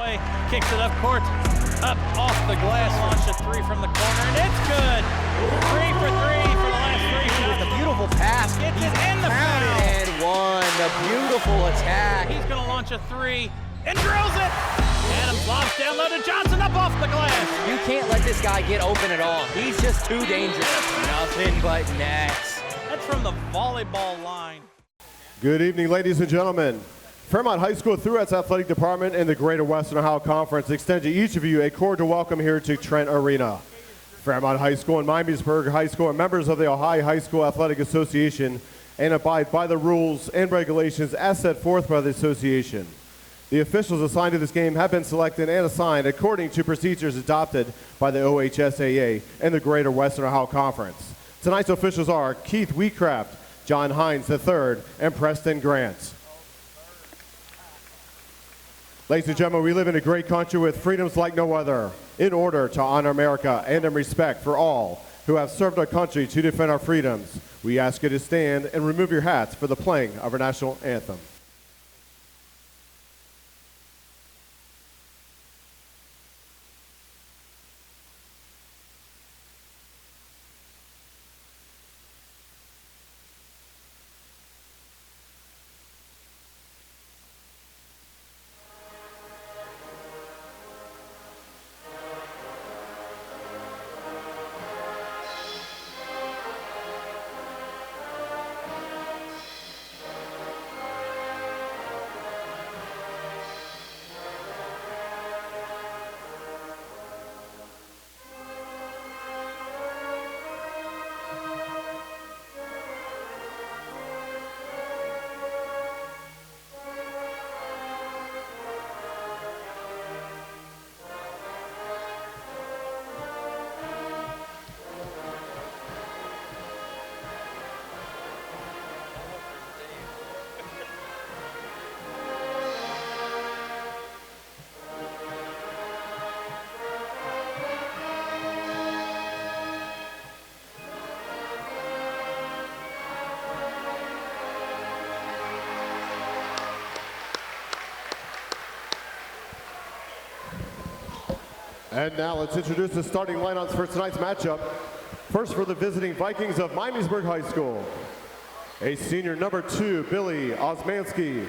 away, kicks it up court, up off the glass, launch a three from the corner, and it's good. 3 for 3 for the last 3 shots. With a beautiful pass, gets it in the foul. And one, the beautiful attack. He's gonna launch a 3 and drills it. Adams lobs down low to Johnson, up off the glass. You can't let this guy get open at all. He's just too dangerous. Nothing but nets. That's from the volleyball line. Good evening, ladies and gentlemen. Fairmont High School, through its athletic department and the Greater Western Ohio Conference, extend to each of you a cordial welcome here to Trent Arena. Fairmont High School and Miamisburg High School are members of the Ohio High School Athletic Association and abide by the rules and regulations as set forth by the association. The officials assigned to this game have been selected and assigned according to procedures adopted by the OHSAA and the Greater Western Ohio Conference. Tonight's officials are Keith Wheatcraft, John Hines III, and Preston Grant. Ladies and gentlemen, we live in a great country with freedoms like no other. In order to honor America and in respect for all who have served our country to defend our freedoms, we ask you to stand and remove your hats for the playing of our national anthem. And now let's introduce the starting lineups for tonight's matchup. First for the visiting Vikings of Miamisburg High School. A senior number 2, Billy Osmanski.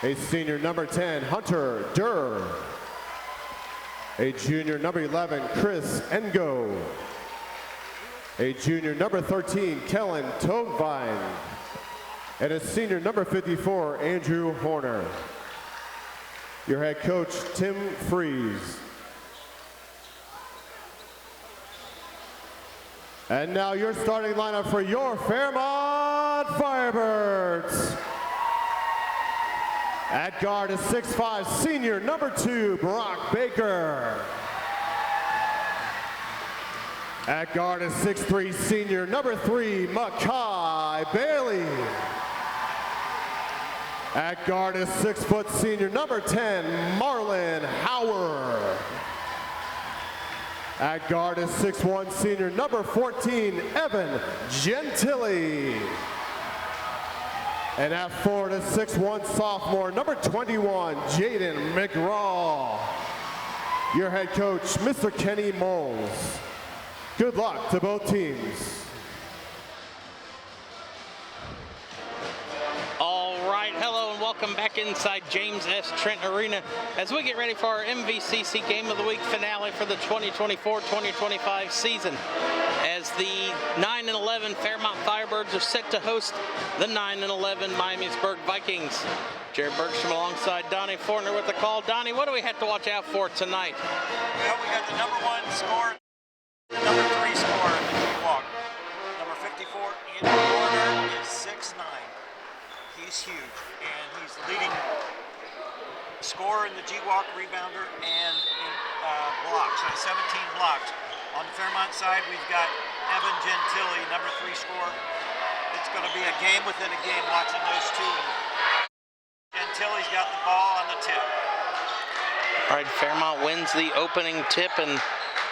A senior number 10, Hunter Durr. A junior number 11, Chris Engo. A junior number 13, Kellen Tovine. And a senior number 54, Andrew Horner. Your head coach, Tim Freeze. And now your starting lineup for your Fairmont Firebirds. At guard is 6'5", senior number 2, Brock Baker. At guard is 6'3", senior number 3, Makai Bailey. At guard is 6 foot senior number 10, Marlon Howard. At guard is 6'1", senior number 14, Evan Gentili. And at forward is 6'1", sophomore number 21, Jaden McGraw. Your head coach, Mr. Kenny Moles. Good luck to both teams. Hello and welcome back inside James S. Trent Arena as we get ready for our MVCC Game of the Week finale for the 2024-2025 season. As the 9-11 Fairmont Firebirds are set to host the 9-11 Miamisburg Vikings. Jared Bergstrom alongside Donnie Fortner with the call. Donnie, what do we have to watch out for tonight? Well, we got the number 1 score, the number 3 scorer in the G-Walk. Number 54, Andrew Horner, is 6'9". He's huge, and he's the leading scorer in the G-Walk, rebounder, and in blocks. 17 blocks. On the Fairmont side, we've got Evan Gentili, number 3 scorer. It's going to be a game within a game watching those two. Gentili's got the ball on the tip. All right, Fairmont wins the opening tip, and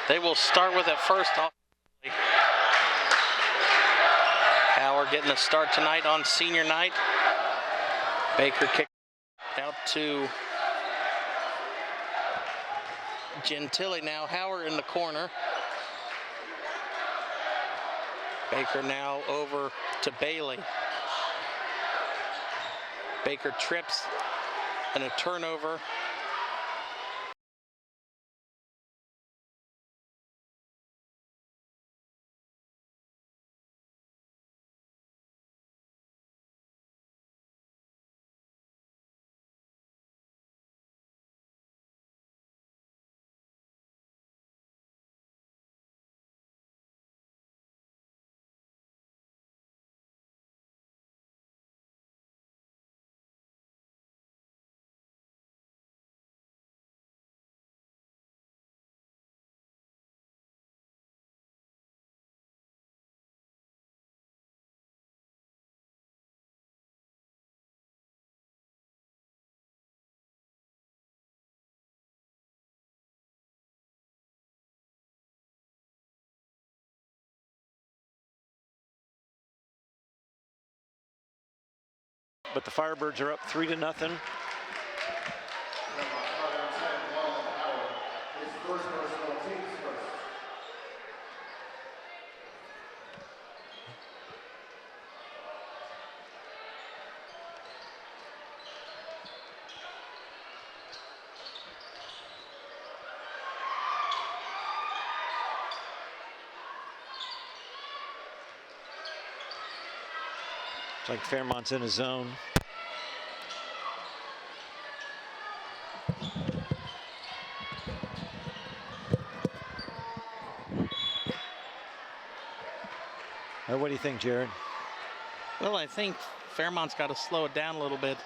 they will start with it first off. Howard getting a start tonight on senior night. Baker kicked out to Gentili now, Howard in the corner. Baker now over to Bailey. Baker trips and a turnover. But the Firebirds are up 3-0. It's like Fairmont's in a zone. What do you think, Jared? Well, I think Fairmont's got to slow it down a little bit.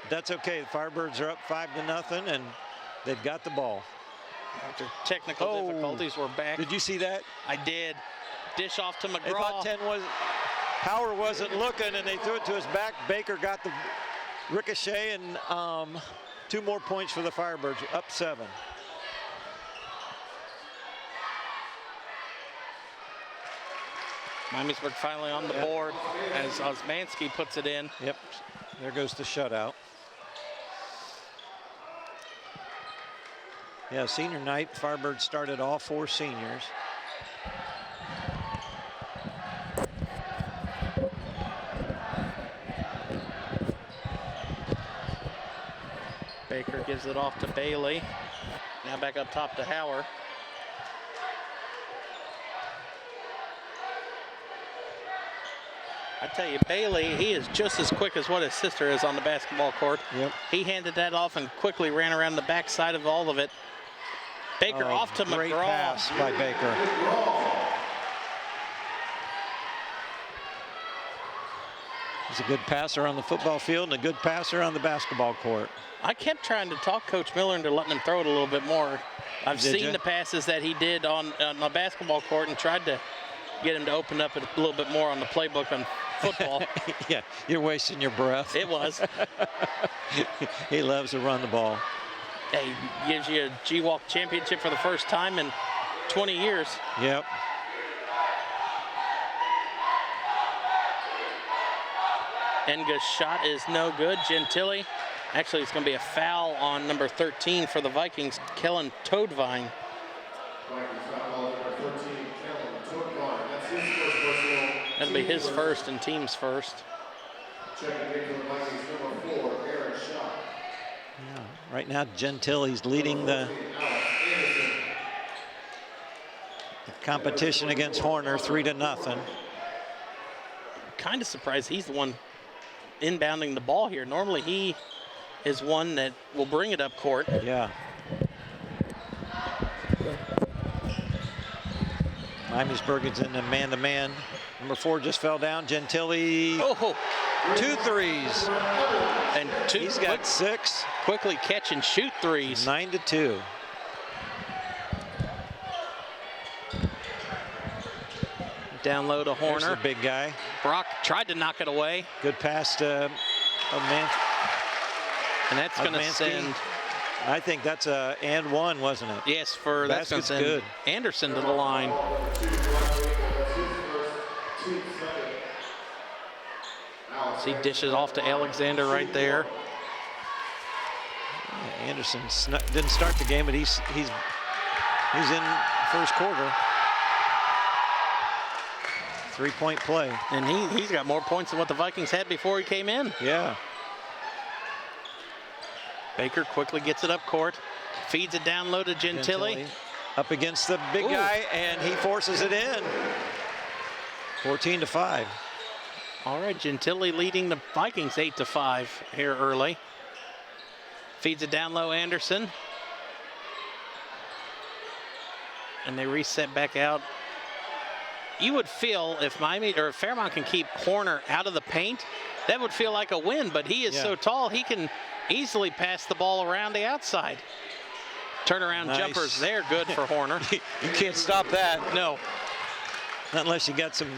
That's okay. The Firebirds are up 5-0, and they've got the ball. After technical difficulties, we're back. Did you see that? I did. Dish off to McGraw. I thought 10 was. Power wasn't looking, and they threw it to his back. Baker got the ricochet, and 2 more points for the Firebirds, up 7. Miamisburg finally on the board as Osmanski puts it in. Yep, there goes the shutout. Yeah, senior night, Firebirds started all 4 seniors. Baker gives it off to Bailey. Now back up top to Howard. I tell you, Bailey, he is just as quick as what his sister is on the basketball court. Yep. He handed that off and quickly ran around the backside of all of it. Baker off to great McGraw. Pass by Baker. He's a good passer on the football field and a good passer on the basketball court. I kept trying to talk Coach Miller into letting him throw it a little bit more. I've seen the passes that he did on the basketball court and tried to get him to open up a little bit more on the playbook on football. Yeah, you're wasting your breath. It was. He loves to run the ball. Hey, gives you a G-Walk championship for the first time in 20 years. Yep. Enga's shot is no good. Gentili. Actually, it's going to be a foul on number 13 for the Vikings, Kellen Toadvine. That'll be his first and team's first. Yeah, right now, Gentili's leading the competition against Horner 3-0. Kind of surprised he's the one inbounding the ball here. Normally he is one that will bring it up court. Yeah. Miamisburg is in the man-to-man. Number 4 just fell down. Gentili. Oh, 2 threes. and He's got 6. Quickly catch and shoot threes. 9-2. Down low to There's Horner. the big guy. Brock tried to knock it away. Good pass to And that's going to Mansky. send, I think that's a and one, wasn't it? yes, for that's going to Basket's send good. Anderson to the line. See, dishes off to Alexander right there. Anderson didn't start the game, but he's in first quarter. 3-point play. And he's got more points than what the Vikings had before he came in. Yeah. Baker quickly gets it up court, feeds it down low to Gentili. Up against the big Ooh. guy, and he forces it in. 14-5. All right, Gentili leading the Vikings 8-5 here early. Feeds it down low, Anderson. And they reset back out. You would feel if Fairmont can keep Horner out of the paint, that would feel like a win, but he is so tall, he can easily pass the ball around the outside. Turnaround jumpers there, good for Horner. You can't stop that. No. Not unless you got some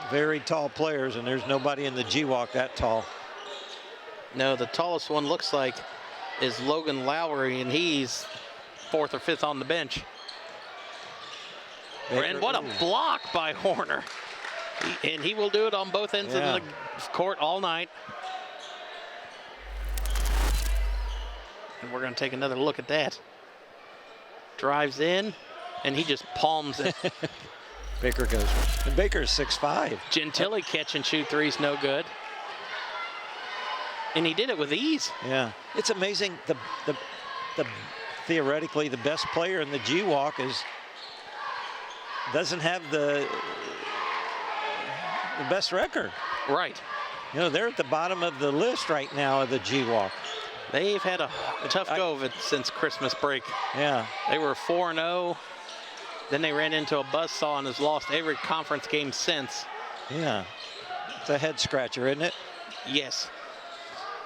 very tall players, and there's nobody in the G-Walk that tall. No, the tallest one looks like is Logan Lowry, and he's 4th or 5th on the bench. And what a block by Horner. And he will do it on both ends of the court all night. And we're going to take another look at that. Drives in, and he just palms it. Baker goes. And Baker's 6'5". Gentili catch and shoot threes, no good. And he did it with ease. Yeah, it's amazing. The theoretically the best player in the G-Walk doesn't have the best record. Right. You know, they're at the bottom of the list right now of the G-Walk. They've had a tough go of it since Christmas break. Yeah. They were 4-0. Then they ran into a buzzsaw and has lost every conference game since. Yeah. It's a head scratcher, isn't it? Yes.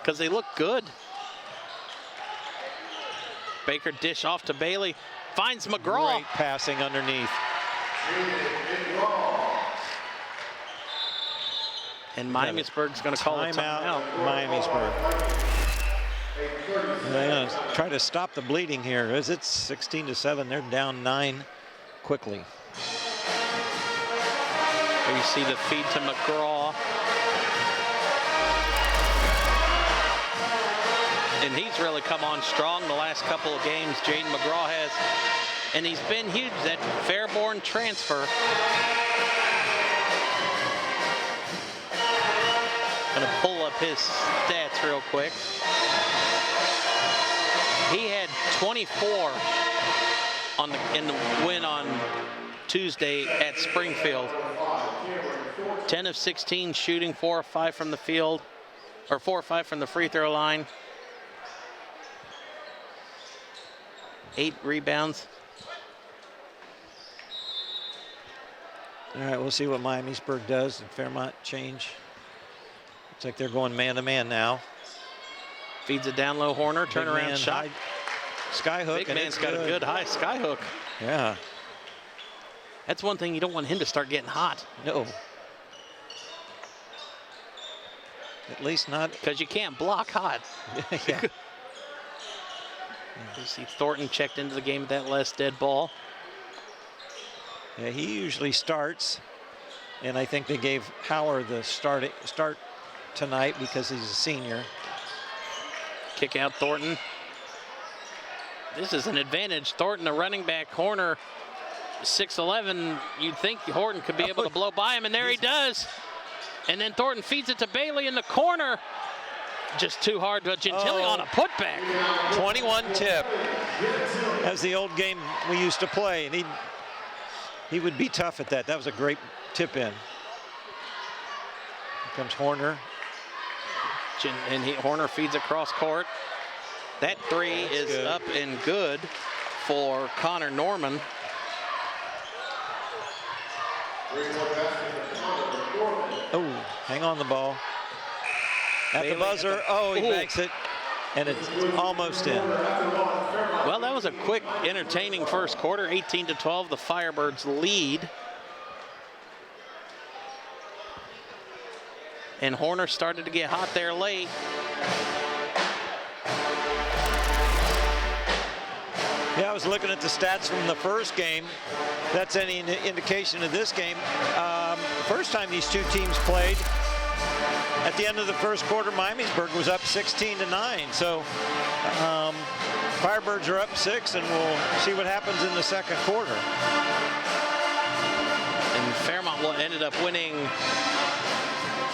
Because they look good. Baker dish off to Bailey. Finds McGraw. Great passing underneath. And Miamisburg's going to call a timeout. Miamisburg. They're going to try to stop the bleeding here. As it's 16-7, they're down 9 quickly. There you see the feed to McGraw. And he's really come on strong the last couple of games. Jaden McGraw has. And he's been huge, that Fairborn transfer. Gonna pull up his stats real quick. He had 24 in the win on Tuesday at Springfield. 10 of 16 shooting, 4 of 5 from the field, or 4 or 5 from the free throw line. 8 rebounds. All right, we'll see what Miamisburg does. Did Fairmont change? Looks like they're going man-to-man now. Feeds it down low, Horner, turnaround shot. Skyhook. Big man's got a good high skyhook. Yeah. That's one thing, you don't want him to start getting hot. No. At least not. Because you can't block hot. Yeah. You see Thornton checked into the game with that last dead ball. Yeah, he usually starts, and I think they gave Howard the start tonight because he's a senior. Kick out Thornton. This is an advantage. Thornton, a running back. Horner, 6'11". You'd think Horton could be able to blow by him, and there he does. And then Thornton feeds it to Bailey in the corner. Just too hard, but Gentili on a putback. 21 tip. That's the old game we used to play, and he would be tough at that. That was a great tip in. Here comes Horner. And Horner feeds across court. That three is good. Up and good for Connor Norman. Oh, hang on the ball. At the Bailey buzzer. Oh, he Ooh. makes it. And it's almost in. Well, that was a quick, entertaining first quarter. 18-12, the Firebirds lead. And Horner started to get hot there late. Yeah, I was looking at the stats from the first game. That's any indication of this game. First time these two teams played, at the end of the first quarter, Miamisburg was up 16-9. So Firebirds are up 6, and we'll see what happens in the second quarter. And Fairmont ended up winning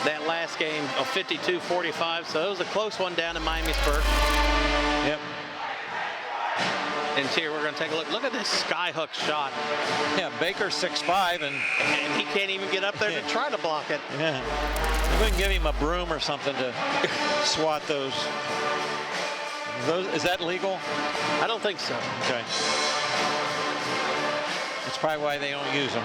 that last game of 52-45. So it was a close one down in Miamisburg. Yep. And here we're going to take a look. Look at this skyhook shot. Yeah, Baker's 6'5", and he can't even get up there to try to block it. yeah, we can give him a broom or something to swat those. Is that legal? I don't think so. Okay. That's probably why they don't use them.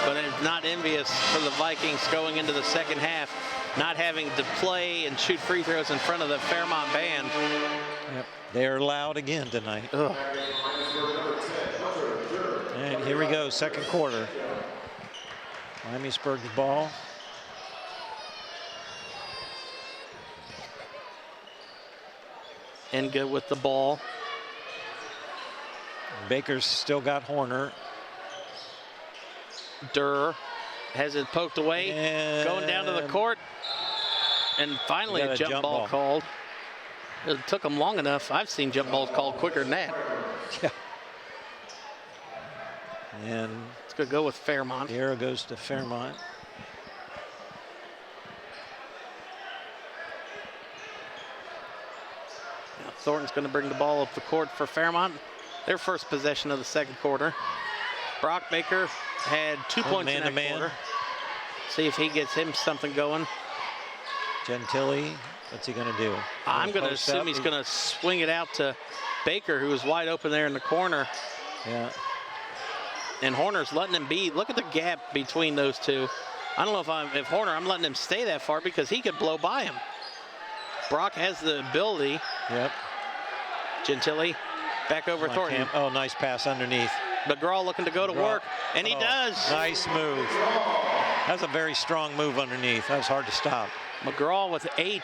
But it's not envious for the Vikings going into the second half, not having to play and shoot free throws in front of the Fairmont band. Yep. They're loud again tonight. Ugh. And here we go, second quarter. Miamisburg's ball. And good with the ball. Baker's still got Horner. Durr has it poked away, going down to the court. And finally got a jump ball called. It took them long enough. I've seen jump balls called quicker than that. Yeah. And It's going to go with Fairmont. the arrow goes to Fairmont. Now Thornton's going to bring the ball up the court for Fairmont. Their first possession of the second quarter. Brock Baker had 2 points in that quarter. See if he gets him something going. Gentili, what's he going to do? I'm going to assume he's going to swing it out to Baker, who was wide open there in the corner. Yeah. And Horner's letting him be. Look at the gap between those two. I don't know if Horner, I'm letting him stay that far because he could blow by him. Brock has the ability. Yep. Gentili back over Thornton. Oh, nice pass underneath. McGraw looking to go to work, and he does. Nice move. That's a very strong move underneath. That was hard to stop. McGraw with 8.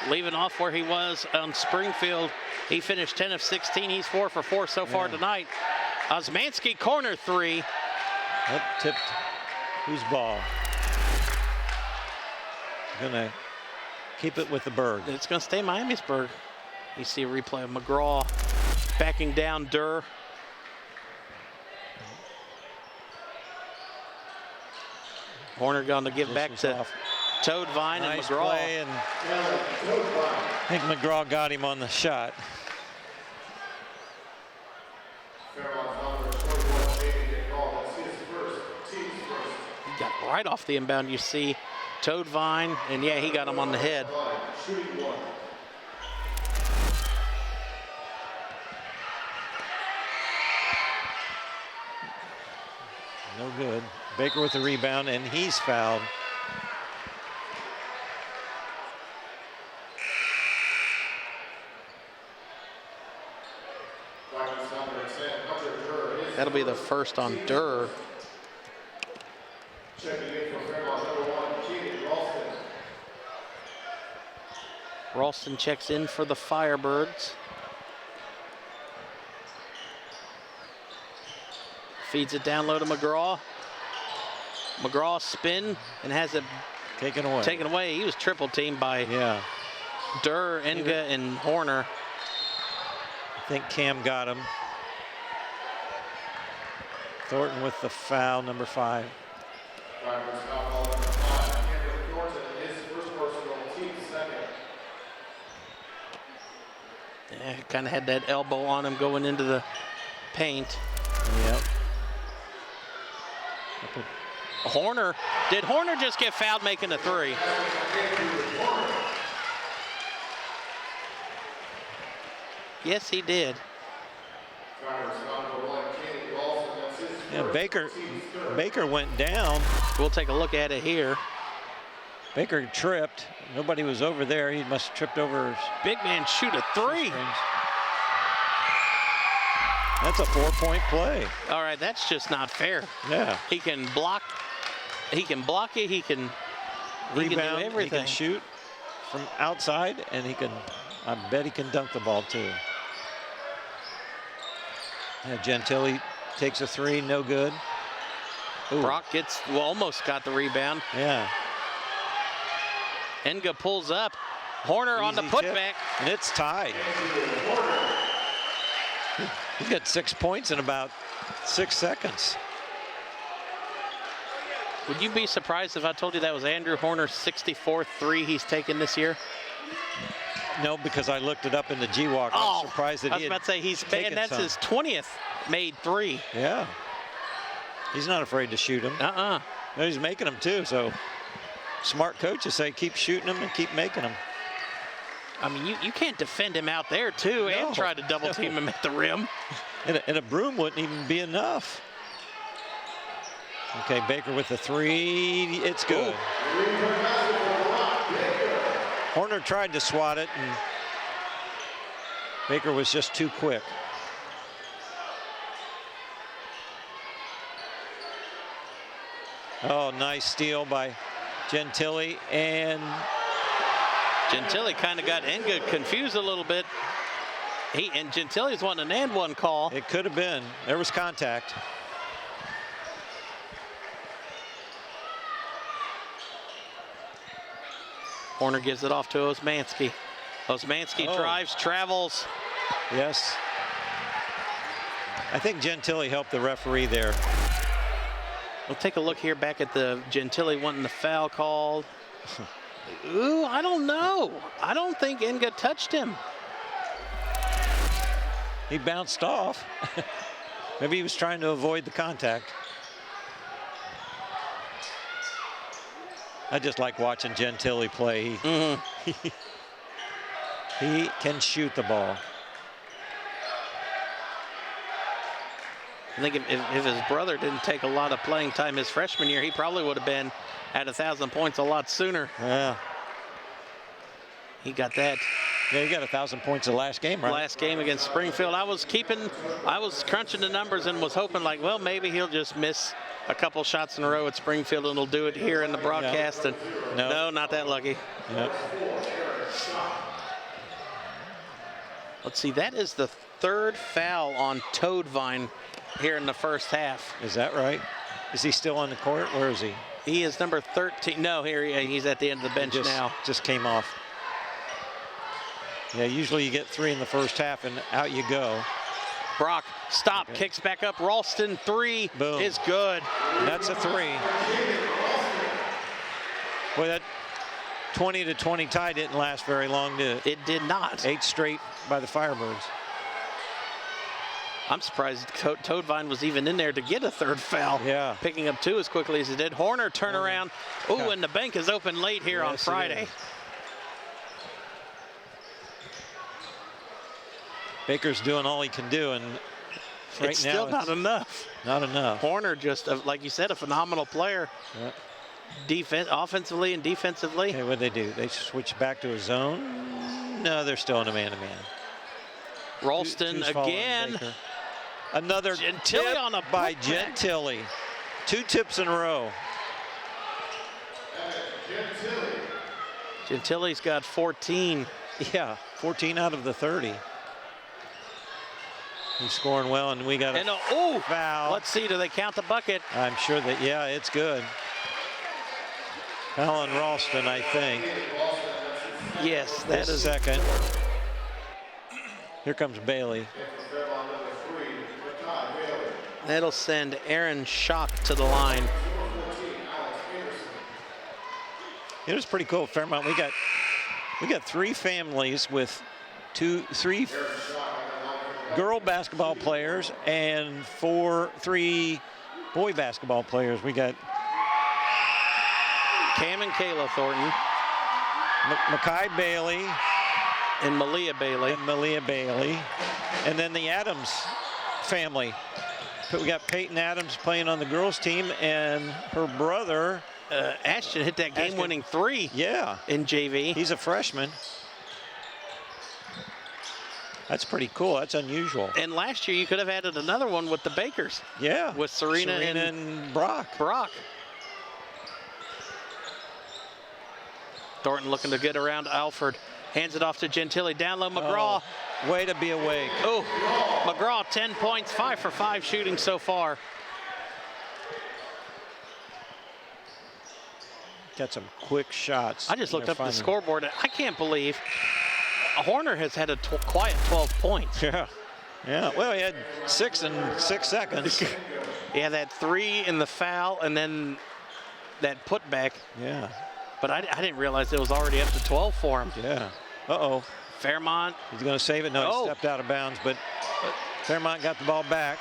Leaving off where he was on Springfield. He finished 10 of 16. He's 4 for 4 so far tonight. Osmanski corner 3. That tipped. Whose ball? Gonna keep it with the Berg. It's going to stay Miamisburg. You see a replay of McGraw backing down Durr. Horner going to give back to Toad Vine and Nice McGraw. play, and I think McGraw got him on the shot. He got right off the inbound. You see Toad Vine, and yeah, he got him on the head. No good. Baker with the rebound, and he's fouled. That'll be the first on Durr. Ralston checks in for the Firebirds. Feeds it down low to McGraw. McGraw spin and has it taken away. He was triple teamed by Durr, Enga, and Horner. I think Cam got him. Thornton with the foul, number 5. Yeah, kind of had that elbow on him going into the paint. Yep. Horner, did Horner just get fouled making a three? Yes, he did. Yeah, Baker went down. We'll take a look at it here. Baker tripped. Nobody was over there. He must have tripped over his Big man shoot a three. That's a 4-point play. All right, that's just not fair. Yeah. He can block. He can block it. He can Rebound. do everything. He can shoot from outside, and he can. I bet he can dunk the ball too. Yeah, Gentile takes a three, no good. Ooh. Brock almost got the rebound. Yeah. Enga pulls up. Horner on the Easy putback. tip, and it's tied. He got 6 points in about 6 seconds. Would you be surprised if I told you that was Andrew Horner's 64th three he's taken this year? No, because I looked it up in the G-Walk. I'm surprised that I was about to say that's some. his 20th made three. Yeah. He's not afraid to shoot them. No, he's making them too. So smart coaches say keep shooting them and keep making them. I mean, you can't defend him out there too and try to double team him at the rim. And a broom wouldn't even be enough. Okay, Baker with the three. It's good. Horner tried to swat it, and Baker was just too quick. Oh, nice steal by Gentile, and Gentile kind of got Enga confused a little bit. And Gentile's wanting an and one call. It could have been. There was contact. Horner gives it off to Osmanski. Osmanski drives, travels. Yes. I think Gentile helped the referee there. We'll take a look here back at the Gentile wanting the foul called. Ooh, I don't know. I don't think Enga touched him. He bounced off. Maybe he was trying to avoid the contact. I just like watching Gentile play. He can shoot the ball. I think if his brother didn't take a lot of playing time his freshman year, he probably would have been at 1,000 points a lot sooner. Yeah. He got that. Yeah, he got 1,000 points the last game, right? Last game against Springfield. I was crunching the numbers and was hoping like, well, maybe he'll just miss a couple shots in a row at Springfield and he'll do it here in the broadcast. Yep. And no, not that lucky. Yep. Let's see, that is the third foul on Toadvine here in the first half. Is that right? Is he still on the court? Where is he? He is number 13. No, he's at the end of the bench now. Just came off. Yeah, usually you get 3 in the first half and out you go. Brock, stop, kicks back up. Ralston, three. Boom. Is good. That's a 3. Boy, that 20-20 tie didn't last very long, did it? It did not. 8 straight by the Firebirds. I'm surprised Toadvine was even in there to get a third foul. Yeah. Picking up 2 as quickly as he did. Horner turnaround. Ooh, and the bank is open late here on Friday. Baker's doing all he can do, and right it's now still not enough. Not enough. Horner just, like you said, a phenomenal player. Yep. Offensively and defensively. Okay, what'd they do? They switch back to a zone? No, they're still in a man-to-man. Ralston again. Another Gentile tip on a by putback. Gentile. 2 tips in a row. Gentile's got 14. Yeah, 14 out of the 30. He's scoring well, and we got a foul. Let's see, do they count the bucket? I'm sure that, yeah, it's good. Foul on Ralston, I think. Yes, that is second. Here comes Bailey. That'll send Aaron Schock to the line. It was pretty cool, Fairmont. We got 3 families with 3 girl basketball players and 3 boy basketball players. We got Cam and Kayla Thornton. Makai Bailey. And Malia Bailey. And then the Adams family. We got Peyton Adams playing on the girls team, and her brother. Ashton hit that game-winning 3 in JV. He's a freshman. That's pretty cool. That's unusual. And last year you could have added another one with the Bakers. Yeah. With Serena and Brock. Thornton looking to get around Alford. Hands it off to Gentile. Down low, McGraw. Oh, way to be awake. Oh, McGraw, 10 points, 5 for 5 shooting so far. Got some quick shots. I just looked up the scoreboard. I can't believe Horner has had a quiet 12 points. Yeah. Well, he had 6 in 6 seconds. Yeah, that 3 in the foul and then that putback. Yeah. But I didn't realize it was already up to 12 for him. Yeah. Uh-oh. Fairmont. He's going to save it. No, he stepped out of bounds, but Fairmont got the ball back.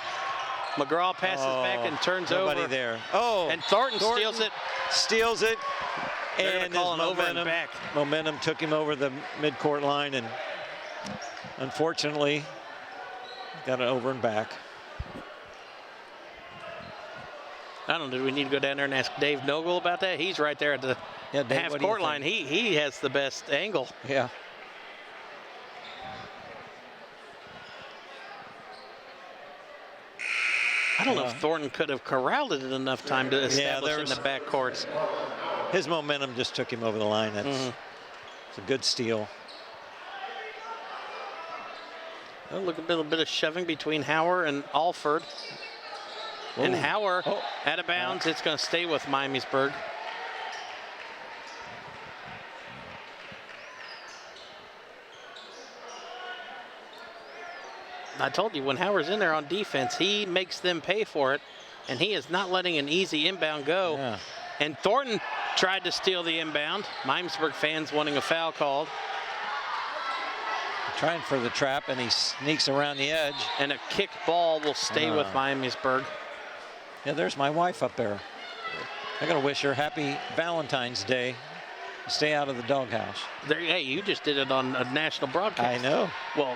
McGraw passes back and turns over. Nobody there. Oh. And Thornton steals it. Steals it. And his momentum took him over the midcourt line, and unfortunately got it over and back. I don't know, do we need to go down there and ask Dave Nogle about that? He's right there at the half-court line. He has the best angle. Yeah. I don't know if Thornton could have corralled it in enough time to establish in the backcourts. His momentum just took him over the line. That's it's a good steal. Oh, look, a little bit of shoving between Hauer and Alford. Ooh. And Hauer out of bounds. It's going to stay with Miamisburg. I told you, when Hauer's in there on defense, he makes them pay for it, and he is not letting an easy inbound go. Yeah. And Thornton tried to steal the inbound. Miamisburg fans wanting a foul called. Trying for the trap, and he sneaks around the edge. And a kicked ball will stay with Miamisburg. Yeah, there's my wife up there. I gotta wish her happy Valentine's Day. Stay out of the doghouse. Hey, you just did it on a national broadcast. I know. Well,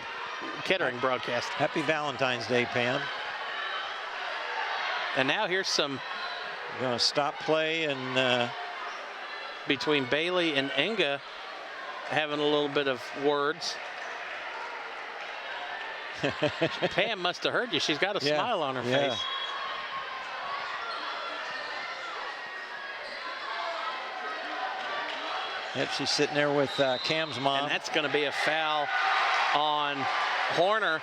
Kettering broadcast. Happy Valentine's Day, Pam. And now here's some. We're gonna stop play and between Bailey and Enga having a little bit of words. Pam must have heard you. She's got a smile on her face. Yep, she's sitting there with Cam's mom. And that's going to be a foul on Horner.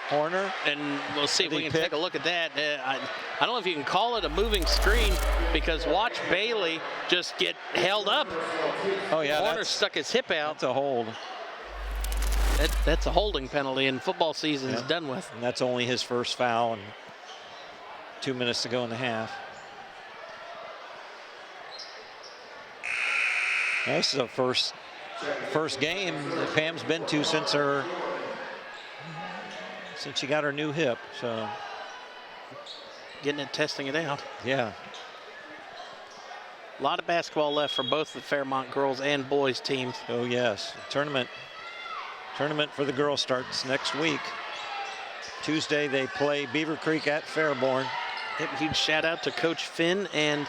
And we'll see if we can take a look at that. I don't know if you can call it a moving screen, because watch Bailey just get held up. Oh, yeah. Horner stuck his hip out. That's a hold. That's a holding penalty, and football season is done with. And that's only his first foul, and 2 minutes to go in the half. This is a first game that Pam's been to since she got her new hip. So testing it out. Yeah. A lot of basketball left for both the Fairmont girls and boys teams. Oh yes, tournament for the girls starts next week. Tuesday they play Beaver Creek at Fairborn. Huge shout out to Coach Finn and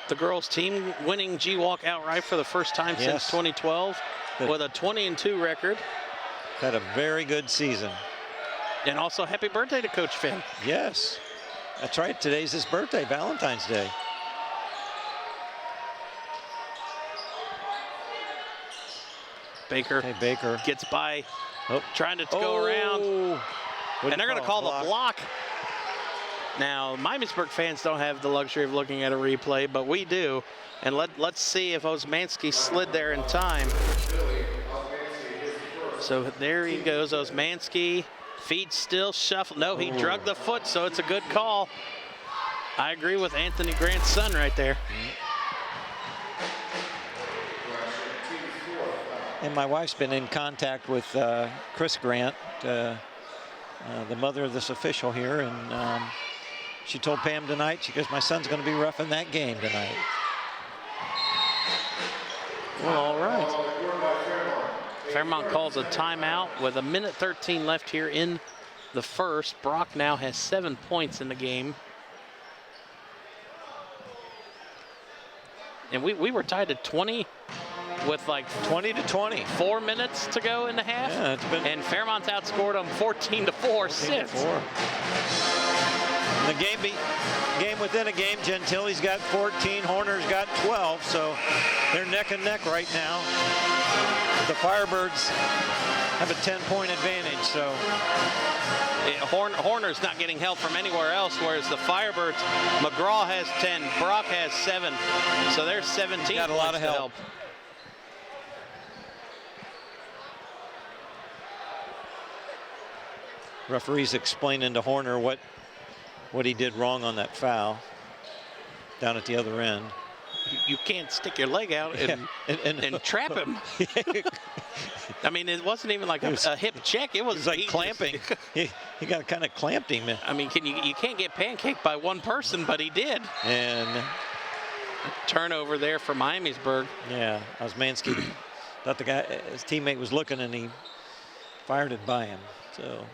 the girls team, winning G-Walk outright for the first time since 2012 with a 20-2 record. Had a very good season. And also happy birthday to Coach Finn. Yes, that's right. Today's his birthday, Valentine's Day. Baker gets by, trying to go around. And they're going to call the block. Now, Miamisburg fans don't have the luxury of looking at a replay, but we do. And let's see if Osmanski slid there in time. So there he goes, Osmanski. Feet still shuffle. No, he drugged the foot, so it's a good call. I agree with Anthony Grant's son right there. And my wife's been in contact with Chris Grant, the mother of this official here, and she told Pam tonight, she goes, my son's going to be roughing that game tonight. Well, all right. Fairmont calls a timeout with 1:13 left here in the first. Brock now has 7 points in the game. And we were tied at 20 with like 20 to 20. 4 minutes to go in the half. Yeah, it's been. And Fairmont's outscored them 14-4 since. The game within a game. Gentili's got 14, Horner's got 12, so they're neck and neck right now. The Firebirds have a 10-point advantage, so. Horner's not getting help from anywhere else, whereas the Firebirds, McGraw has 10, Brock has 7, so there's 17. Got a lot of help. Referee's explaining to Horner what he did wrong on that foul down at the other end. You can't stick your leg out and trap him. I mean, it wasn't even like a hip check. It was like clamping. he got kind of clamped him. I mean, you can't get pancaked by one person, but he did. And turnover there for Miamisburg. Yeah, Osmanski thought his teammate was looking, and he fired it by him. So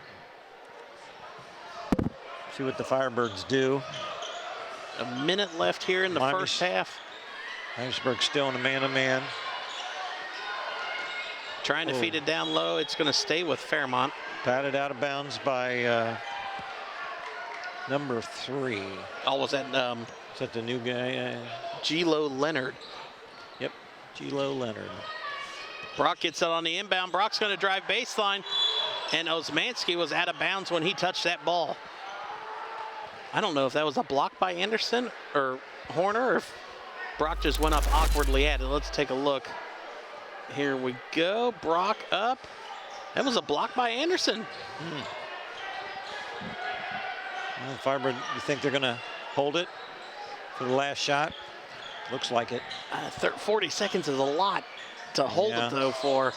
see what the Firebirds do. A minute left here in the first half. Miamisburg still in a man-to-man. Trying to feed it down low. It's going to stay with Fairmont. Patted out of bounds by number 3. Oh, was that? Is that the new guy? G-Lo Leonard. Yep, G-Lo Leonard. Brock gets it on the inbound. Brock's going to drive baseline. And Osmanski was out of bounds when he touched that ball. I don't know if that was a block by Anderson or Horner, or if Brock just went up awkwardly at it. Let's take a look. Here we go. Brock up. That was a block by Anderson. Well, Firebird, you think they're going to hold it for the last shot? Looks like it. 40 seconds is a lot to hold it, though, for.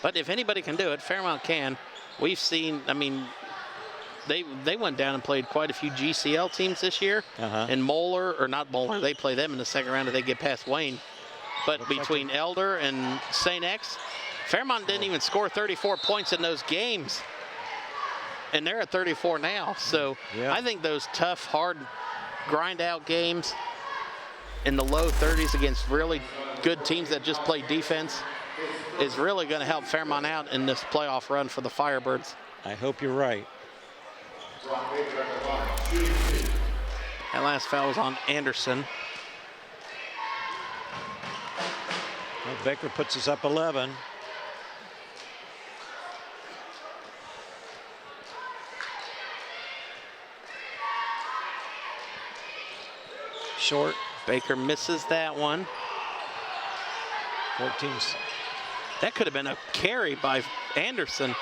But if anybody can do it, Fairmont can. We've seen, I mean, they went down and played quite a few GCL teams this year. And Moeller, or not Moeller, they play them in the second round if they get past Wayne. But between Elder and St. X, Fairmont didn't even score 34 points in those games. And they're at 34 now. So I think those tough, hard, grind-out games in the low 30s against really good teams that just play defense is really going to help Fairmont out in this playoff run for the Firebirds. I hope you're right. That last foul was on Anderson. Well, Baker puts us up 11. Short. Baker misses that one. 14's. That could have been a carry by Anderson.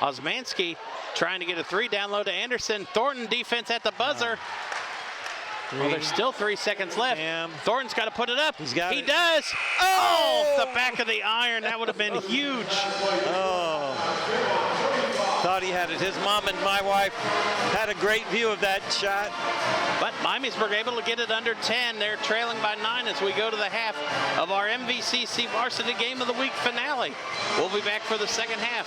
Osmanski trying to get a 3 down low to Anderson. Thornton defense at the buzzer. Well, there's still 3 seconds left. Thornton's got to put it up. He does. Oh, the back of the iron. That would have been huge. Oh. Thought he had it. His mom and my wife had a great view of that shot. But Miamisburg able to get it under 10. They're trailing by 9 as we go to the half of our MVCC Varsity Game of the Week finale. We'll be back for the second half.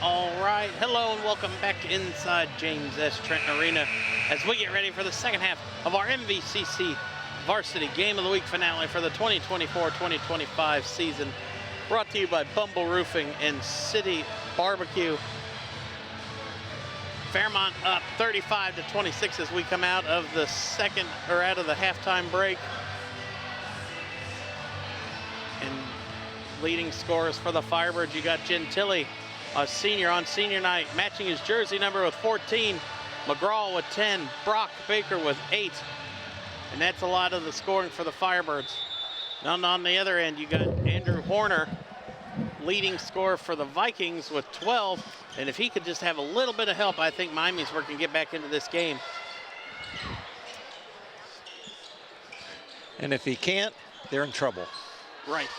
All right, hello and welcome back inside James S. Trenton Arena as we get ready for the second half of our MVCC Varsity Game of the Week finale for the 2024-2025 season. Brought to you by Bumble Roofing and City Barbecue. Fairmont up 35-26 as we come out of the halftime break. And leading scorers for the Firebirds, you got Gentili, a senior on senior night, matching his jersey number with 14. McGraw with 10, Brock Baker with 8. And that's a lot of the scoring for the Firebirds. And on the other end, you got Andrew Horner, leading scorer for the Vikings with 12. And if he could just have a little bit of help, I think Miamisburg can get back into this game. And if he can't, they're in trouble. Right.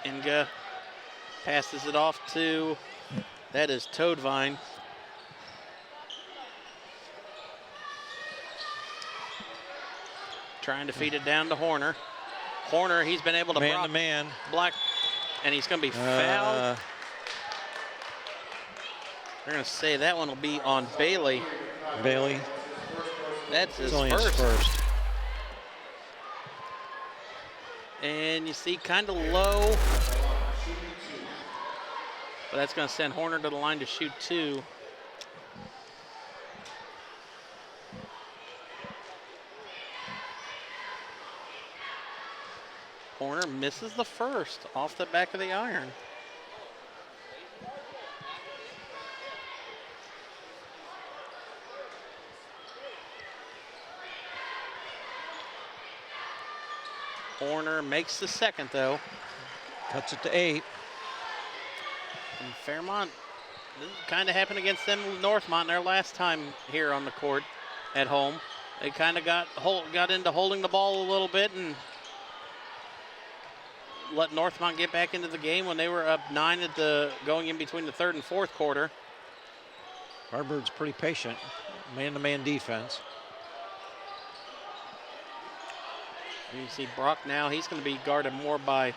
Inga passes it off to, that is Toadvine. Trying to feed it down to Horner. Horner, he's been able to man-to-man block, and he's going to be fouled. They're going to say that one will be on Bailey. Bailey. That's his only first. his first. And you see kind of low. But that's going to send Horner to the line to shoot 2. Horner misses the first off the back of the iron. Horner makes the second, though. Cuts it to 8. And Fairmont, this kind of happened against them, Northmont, in their last time here on the court at home. They kind of got into holding the ball a little bit and let Northmont get back into the game when they were up 9 going in between the third and fourth quarter. Firebird's pretty patient. Man-to-man defense. You see Brock now, he's going to be guarded more by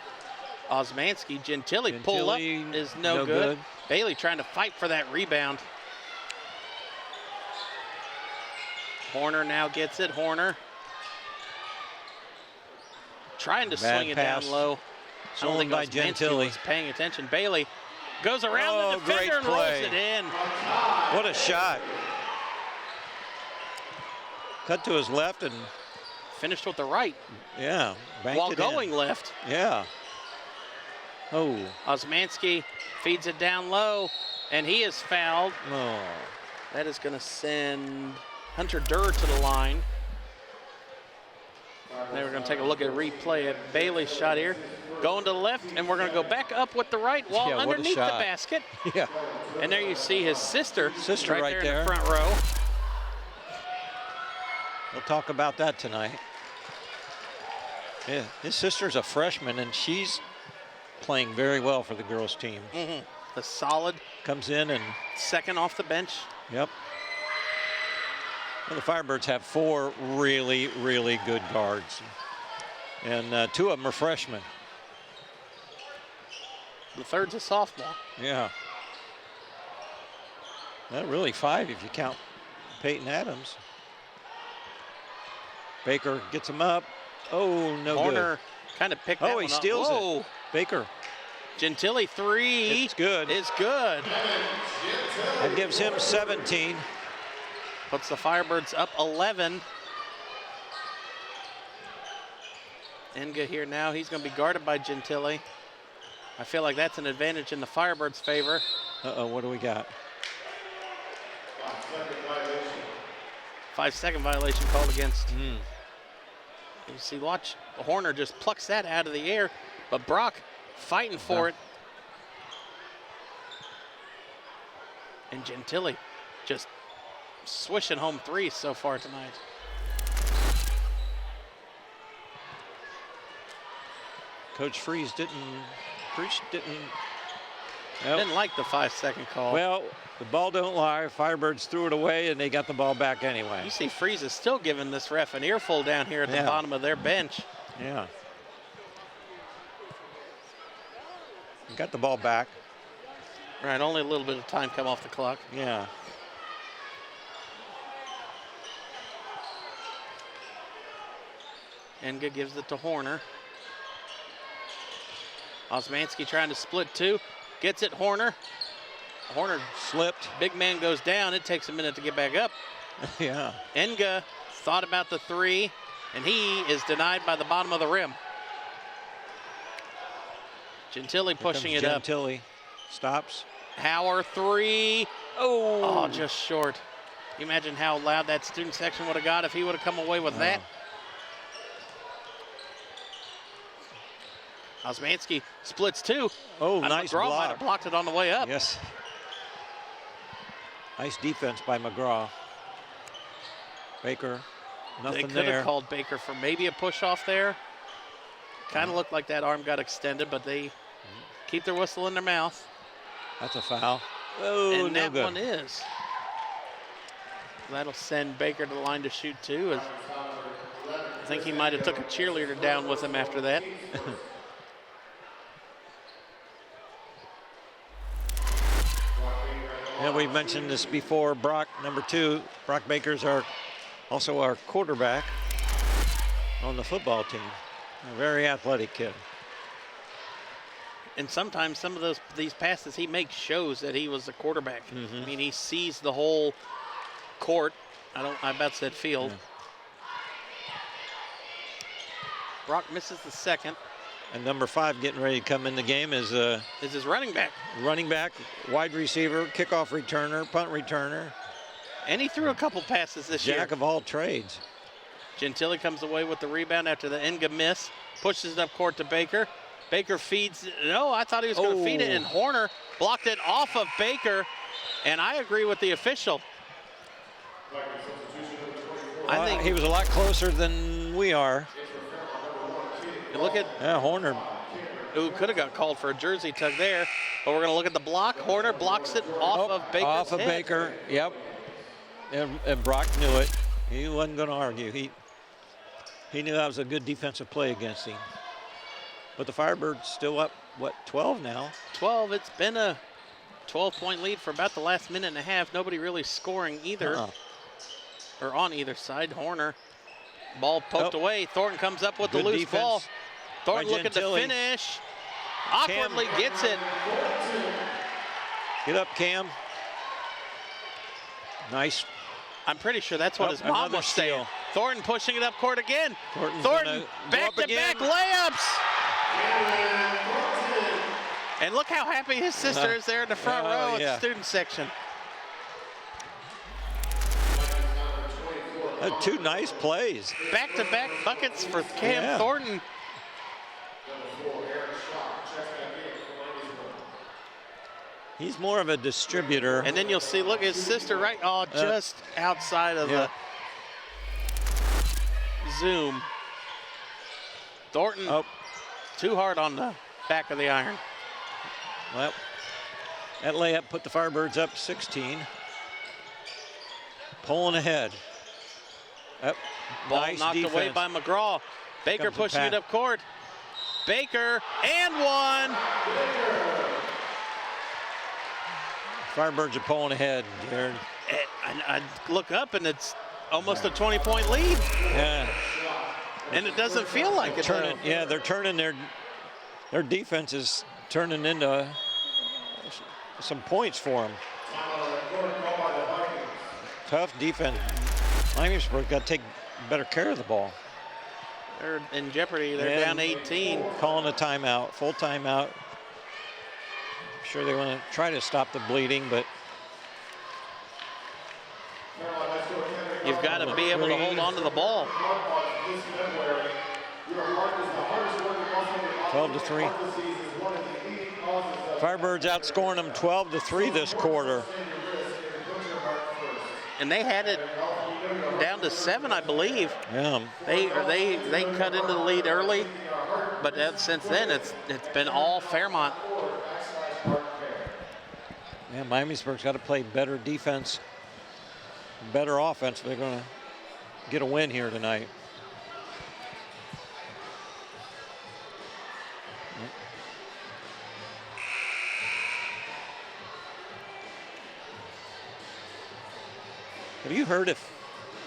Osmanski. Gentili pull up is no good. Bailey trying to fight for that rebound. Horner now gets it. Horner trying to swing it down low. I don't think Osmanski was paying attention. Bailey goes around the defender and rolls it in. What a shot. Cut to his left and finished with the right. Yeah. While going left. Yeah. Oh. Osmanski feeds it down low, and he is fouled. Oh. That is going to send Hunter Durr to the line. Now we're going to take a look at a replay at Bailey's shot here. Going to the left, and we're going to go back up with the right wall underneath the basket. Yeah. And there you see his sister right there in the front row. We'll talk about that tonight. Yeah, his sister's a freshman, and she's playing very well for the girls' team. Mm-hmm. The solid. Comes in and second off the bench. Yep. Well, the Firebirds have 4 really, really good guards. And 2 of them are freshmen. The third's a sophomore. Yeah. Well, really 5 if you count Peyton Adams. Baker gets him up. Oh, no good. Horner kind of picked that one up. He steals it. Baker. Gentili 3. It's good. It's good. That gives him 17. Puts the Firebirds up 11. Enga here now. He's going to be guarded by Gentili. I feel like that's an advantage in the Firebirds' favor. Uh-oh, what do we got? 5-second violation called against. You see, watch Horner just plucks that out of the air, but Brock fighting for it. And Gentili just swishing home 3 so far tonight. Coach Freeze didn't like the 5-second call. Well, the ball don't lie. Firebirds threw it away, and they got the ball back anyway. You see Freeze is still giving this ref an earful down here at the bottom of their bench. Yeah. Got the ball back. Right, only a little bit of time come off the clock. Yeah. Enga gives it to Horner. Osmanski trying to split two. Gets it, Horner. Horner Slipped. big man goes down. It takes a minute to get back up. Yeah. Enga thought about the three, and he is denied by the bottom of the rim. Gentili pushing it up. Gentili stops. Hauer three. Oh. Oh, just short. Can you imagine how loud that student section would have got if he would have come away with that? Osmanski splits two. Oh, And nice McGraw might block. have blocked it on the way up. Yes. Nice defense by McGraw. Baker, They nothing could there. have called Baker for maybe a push off there. Kind of looked like that arm got extended, but they keep their whistle in their mouth. That's a foul. Oh, And no that good. one is. That'll send Baker to the line to shoot two. I think he might have took a cheerleader down with him after that. Yeah, we mentioned this before. Brock, number 2. Brock Baker's also our quarterback on the football team. A very athletic kid. And sometimes some of these passes he makes shows that he was a quarterback. I mean, he sees the whole court. I about said field. Yeah. Brock misses the second. And number 5 getting ready to come in the game is Is his running back. running back, wide receiver, kickoff returner, punt returner, And he threw a couple passes this year. jack of all trades. Gentili comes away with the rebound after the Enga miss. Pushes it up court to Baker. Baker feeds. No, I thought he was going to feed it, and Horner blocked it off of Baker. And I agree with the official. I think he was a lot closer than we are. look at Horner. who could have got called for a jersey tug there. But we're going to look at the block. Horner blocks it off of Baker's Off of head. Baker, yep. And Brock knew it. He wasn't going to argue. He knew that was a good defensive play against him. But the Firebirds still up, 12 now? 12. It's been a 12-point lead for about the last minute and a half. Nobody really scoring either, or on either side. Horner, ball poked away. Thornton comes up with the Good loose defense ball. Thornton by looking to Gentili. finish. Awkwardly gets it. Get up, Cam. Nice. I'm pretty sure that's what his mom another was saying. steal. Thornton pushing it up court again. Thornton's Thornton gonna go back-to-back up again. layups. And look how happy his sister is there in the front row at the student section. Two nice plays. Back-to-back buckets for Cam Thornton. He's more of a distributor. And then you'll see, look, his sister right, just outside of the zoom. Thornton, too hard on the back of the iron. Well, that layup put the Firebirds up 16. Pulling ahead. Ball Nice knocked defense. away by McGraw. Baker Comes the pushing it pass. up court. Baker, and one. Firebirds are pulling ahead, Jared. I look up, and it's almost a 20-point lead. Yeah. And it doesn't feel like it. They're turning their defense is turning into some points for them. Tough defense. Miamisburg got to take better care of the ball. They're in jeopardy. They're down 18. Calling a timeout, full timeout. I'm sure they want to try to stop the bleeding, but You've got to be able to hold on to the ball. 12-3. Firebirds outscoring them 12-3 this quarter. And they had it down to 7, I believe. Yeah. They cut into the lead early, but since then it's been all Fairmont. Yeah, Miamisburg's got to play better defense, better offense. They're going to get a win here tonight. Have you heard if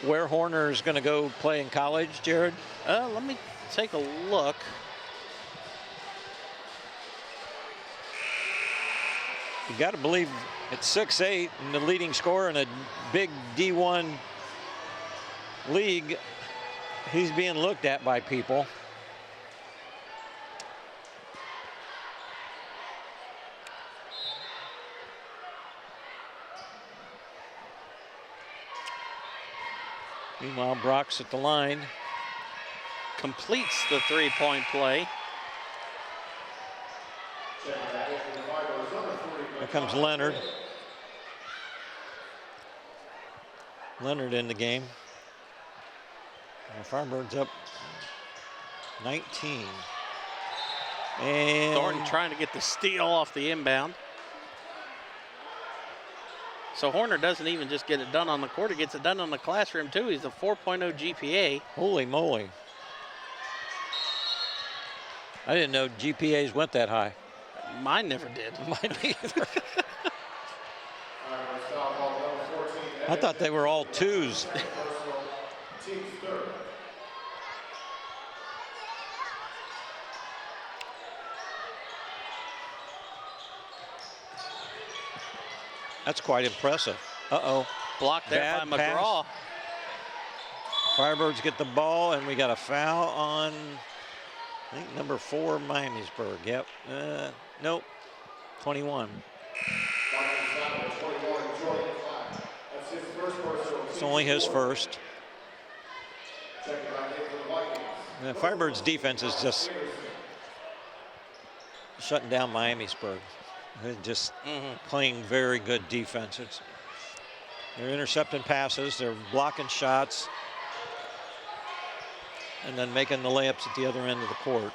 where Horner is going to go play in college, Jared? Let me take a look. You got to believe at 6'8" and the leading scorer in a big D1 league, he's being looked at by people. Meanwhile, Brock's at the line. Completes the three-point play. Here comes Leonard. Leonard in the game. And the Firebirds up 19. And Thornton trying to get the steal off the inbound. So Horner doesn't even just get it done on the court, he gets it done on the classroom too. He's a 4.0 GPA. Holy moly. I didn't know GPAs went that high. Mine never did. Mine either. I thought they were all twos. That's quite impressive. Uh-oh. Blocked there Bad by McGraw. pass. Firebirds get the ball, and we got a foul on, I think, number 4, Miamisburg. Yep. Nope. 21. It's only his first. The Firebirds defense is just shutting down Miamisburg. They're just playing very good defense. They're intercepting passes, they're blocking shots, and then making the layups at the other end of the court.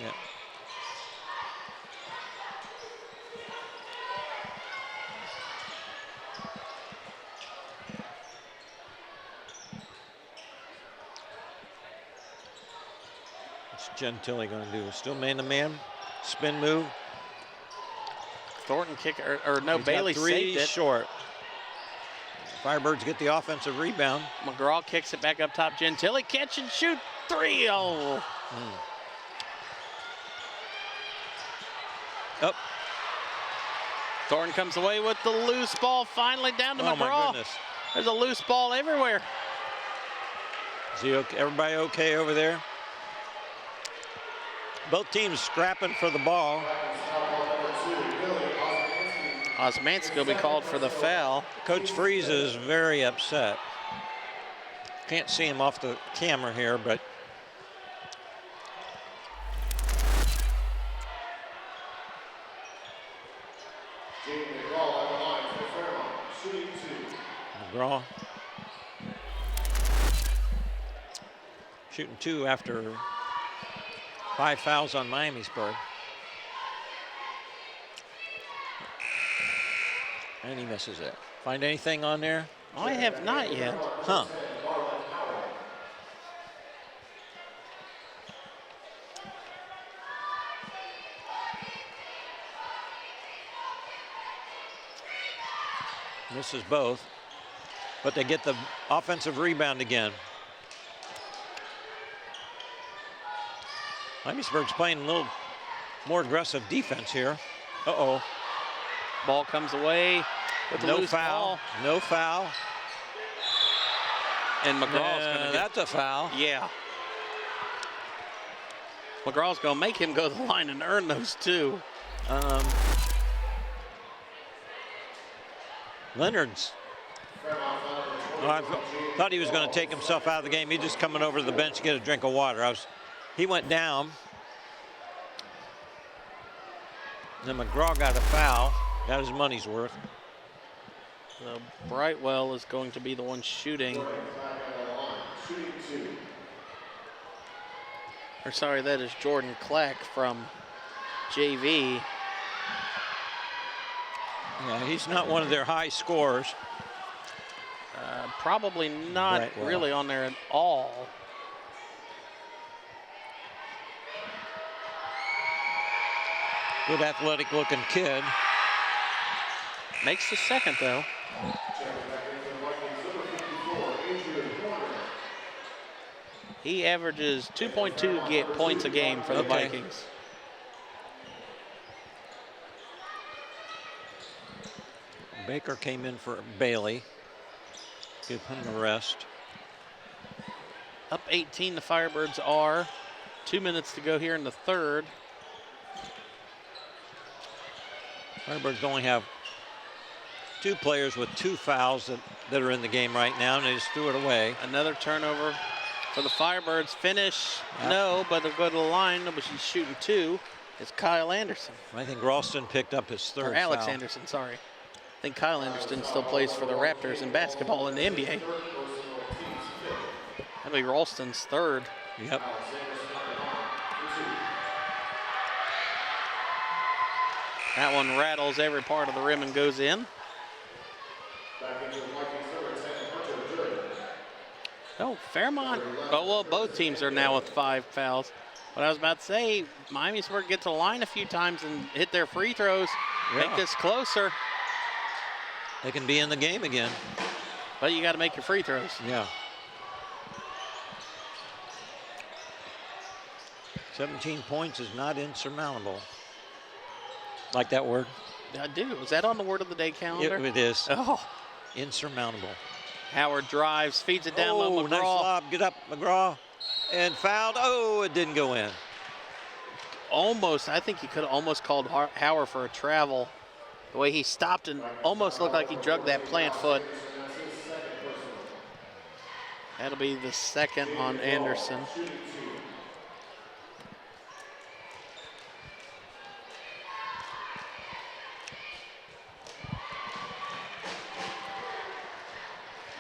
Yeah. Gentile going to do? Still man-to-man, spin move. Thornton kick, or no, He's Bailey got 3 saved it. short. Firebirds get the offensive rebound. McGraw kicks it back up top. Gentile catch and shoot 3. Oh. Up. Thornton comes away with the loose ball, finally down to Oh McGraw. my goodness. There's a loose ball everywhere. Is he okay? Everybody okay over there? Both teams scrapping for the ball. Osmanski will be called for the foul. Coach Freeze is very upset. Can't see him off the camera here, but McGraw shooting 2 after 5 fouls on Miamisburg. And he misses it. Find anything on there? I have not yet. Huh. Misses both, but they get the offensive rebound again. Miamisburg's playing a little more aggressive defense here. Uh-oh. Ball comes away with the No loose foul. ball. No foul. And McGraw's going to That's a foul. Yeah. McGraw's going to make him go to the line and earn those 2. Leonard's. I thought he was going to take himself out of the game. He's just coming over to the bench to get a drink of water. He went down. Then McGraw got a foul. Got his money's worth. So Brightwell is going to be the one shooting. Or sorry, that is Jordan Clack from JV. Yeah, he's not one of their high scorers. Probably not Brightwell. really on there at all. Good athletic-looking kid. Makes the second, though. He averages 2.2 points a game for the Vikings. Baker came in for Bailey. Give him the rest. Up 18, the Firebirds are. 2 minutes to go here in the third. Firebirds only have 2 players with 2 fouls that are in the game right now, and they just threw it away. Another turnover for the Firebirds. Finish, no, but they'll go to the line. But she's shooting 2. It's Kyle Anderson. I think Ralston picked up his third Or Alex foul. Anderson, sorry. I think Kyle Anderson still plays for the Raptors in basketball in the NBA. That'll be Ralston's third. Yep. That one rattles every part of the rim and goes in. Oh, Fairmont. Oh, well, both teams are now with 5 fouls. But I was about to say, Miamisburg get to the line a few times and hit their free throws, make this closer. They can be in the game again. But you got to make your free throws. Yeah. 17 points is not insurmountable. Like that word? I do. Was that on the word of the day calendar? It is. Oh. Insurmountable. Howard drives, feeds it down low. McGraw. Nice lob. Get up, McGraw. And fouled. Oh, it didn't go in. Almost. I think he could have almost called Howard for a travel. The way he stopped and almost looked like he drugged that plant foot. That'll be the second on Anderson.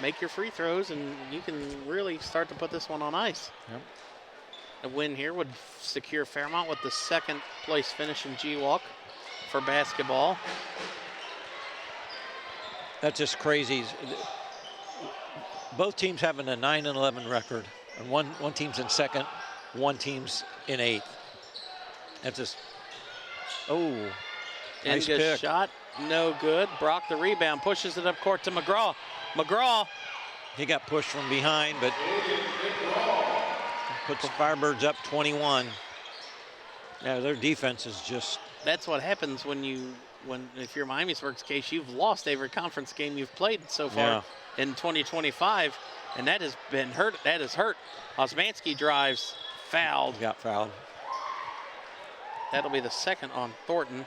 Make your free throws and you can really start to put this one on ice. Yep. A win here would secure Fairmont with the second place finish in G-Walk for basketball. That's just crazy. Both teams having a 9-11 record, and one team's in second, one team's in 8th. That's just, nice pick. Shot, no good. Brock the rebound, pushes it up court to McGraw. McGraw. He got pushed from behind, but puts the Firebirds up 21. Yeah, their defense is just. That's what happens if you're Miamisburg's case, you've lost every conference game you've played so far in 2025, and that has been hurt. That has hurt. Osmanski drives, fouled. Got fouled. That'll be the second on Thornton.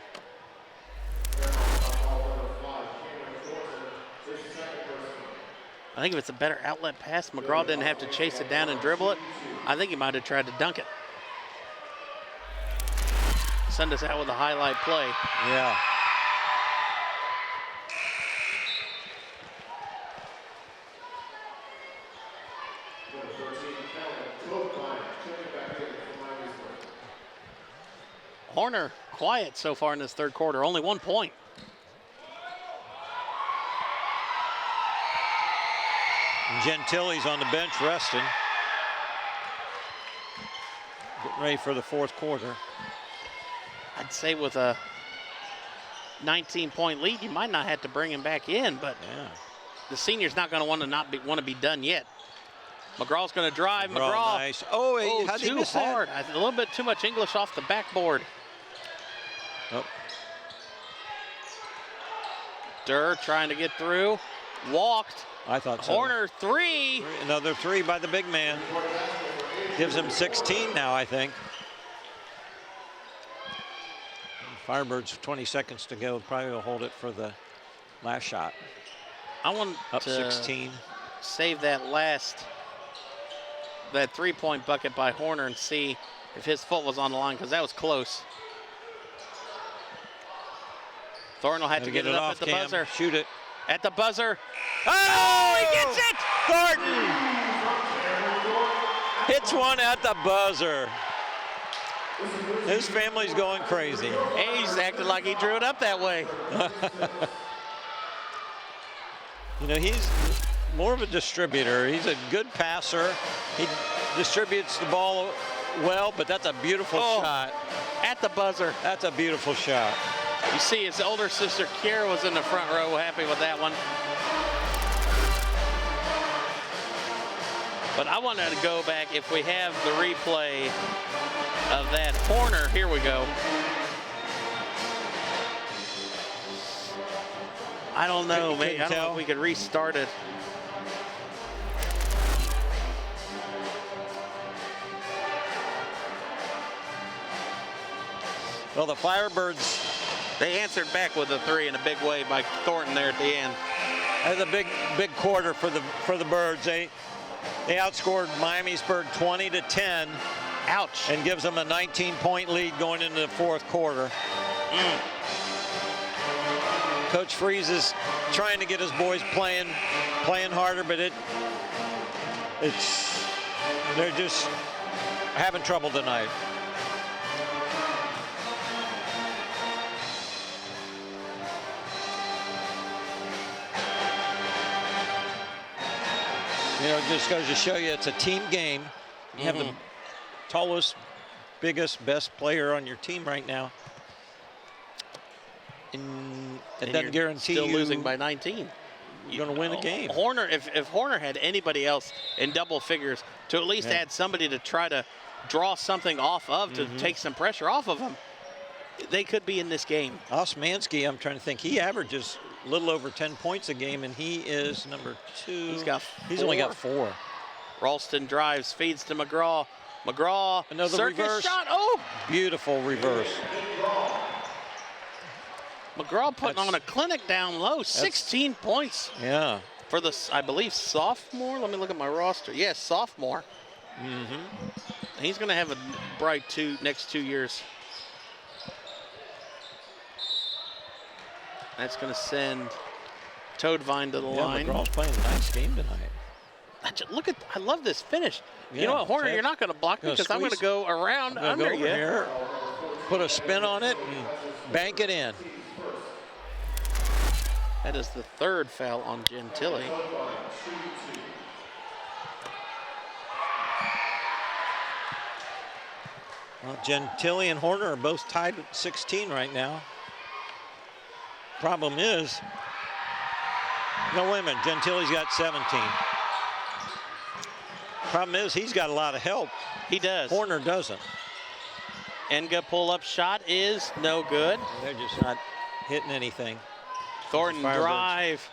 I think if it's a better outlet pass, McGraw didn't have to chase it down and dribble it. I think he might have tried to dunk it. Send us out with a highlight play. Yeah. Horner quiet so far in this third quarter, only 1 point. Gentili's on the bench resting. Getting ready for the fourth quarter. I'd say with a 19-point lead, you might not have to bring him back in, but the senior's not going to want to be done yet. McGraw's going to drive. McGraw. Nice. Oh, how did he miss hard. that? A little bit too much English off the backboard. Oh. Durr trying to get through. Walked. I thought so. Horner, 3. Another 3 by the big man. Gives him 16 now, I think. Firebirds, 20 seconds to go. Probably will hold it for the last shot. I want up to 16. Save that 3-point bucket by Horner and see if his foot was on the line, because that was close. Thornton will have to get it up off, at the Cam. buzzer. Shoot it. At the buzzer. Oh, he gets it! Thornton hits one at the buzzer. His family's going crazy. Hey, he's acting like he drew it up that way. You know, he's more of a distributor. He's a good passer. He distributes the ball well, but that's a beautiful shot. at the buzzer. That's a beautiful shot. You see his older sister, Kiera, was in the front row, happy with that one. But I wanted to go back, if we have the replay of that Horner, here we go. I don't know, maybe, I don't know if we could restart it. Well, the Firebirds, they answered back with a 3 in a big way by Thornton there at the end. that's a big quarter for the Birds. They outscored Miamisburg 20-10. Ouch. And gives them a 19-point lead going into the fourth quarter. Coach Freeze is trying to get his boys playing harder, but they're just having trouble tonight. You know, it just goes to show you it's a team game. You have the tallest, biggest, best player on your team right now. And it doesn't guarantee still you losing by 19. You're going to win a game. Horner, if Horner had anybody else in double figures to at least add somebody to try to draw something off of, to take some pressure off of them, they could be in this game. Osmanski, I'm trying to think, he averages a little over 10 points a game, and he is number 2. He's only got 4. Ralston drives, feeds to McGraw. McGraw, another circus reverse shot. Oh! Beautiful reverse. McGraw putting on a clinic down low, 16 points. Yeah. For the, I believe, sophomore. Let me look at my roster. Yes, sophomore. He's going to have a bright next 2 years. That's going to send Toadvine to the line. McGraw's playing a nice game tonight. Look at, I love this finish. Yeah, you know what, Horner, you're not going to block me because I'm going to go around under you. Here, put a spin on it and bank it in. That is the 3rd foul on Gentile. Well, Gentile and Horner are both tied at 16 right now. Problem is, no, wait a minute, Gentile's got 17. Problem is, he's got a lot of help. He does. Horner doesn't. Enga pull-up shot is no good. They're just not hitting anything. Thornton drive,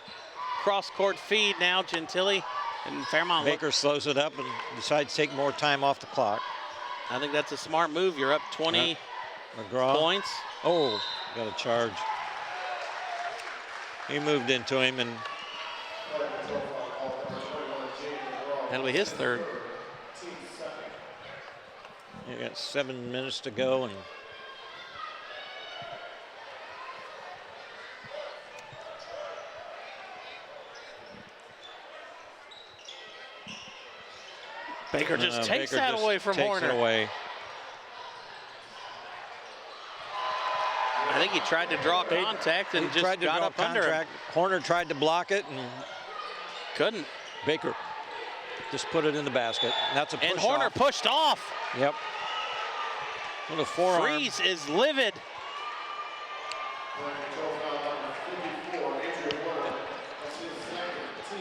cross-court feed now, Gentile. And Fairmont. Baker slows it up and decides to take more time off the clock. I think that's a smart move. You're up 20 McGraw. points. Oh, got a charge. He moved into him, and that'll be his 3rd. You got 7 minutes to go, and Baker just takes that away from Horner. Takes it away. I think he tried to draw contact and just got up under him. Horner tried to block it and couldn't. Baker just put it in the basket. That's a push And Horner off. pushed off. Yep. What a forearm. Freeze is livid.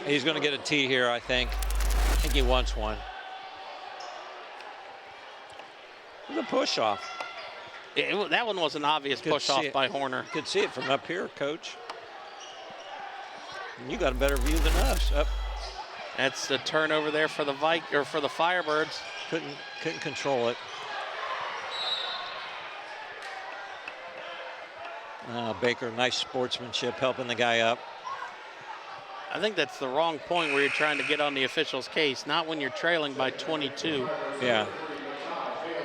He's going to get a tee here, I think. I think he wants one. The push off. That one was an obvious push off by Horner. Could see it from up here, Coach. You got a better view than us. Up. That's the turnover there for the for the Firebirds. Couldn't control it. Baker, nice sportsmanship, helping the guy up. I think that's the wrong point where you're trying to get on the official's case, not when you're trailing by 22. Yeah.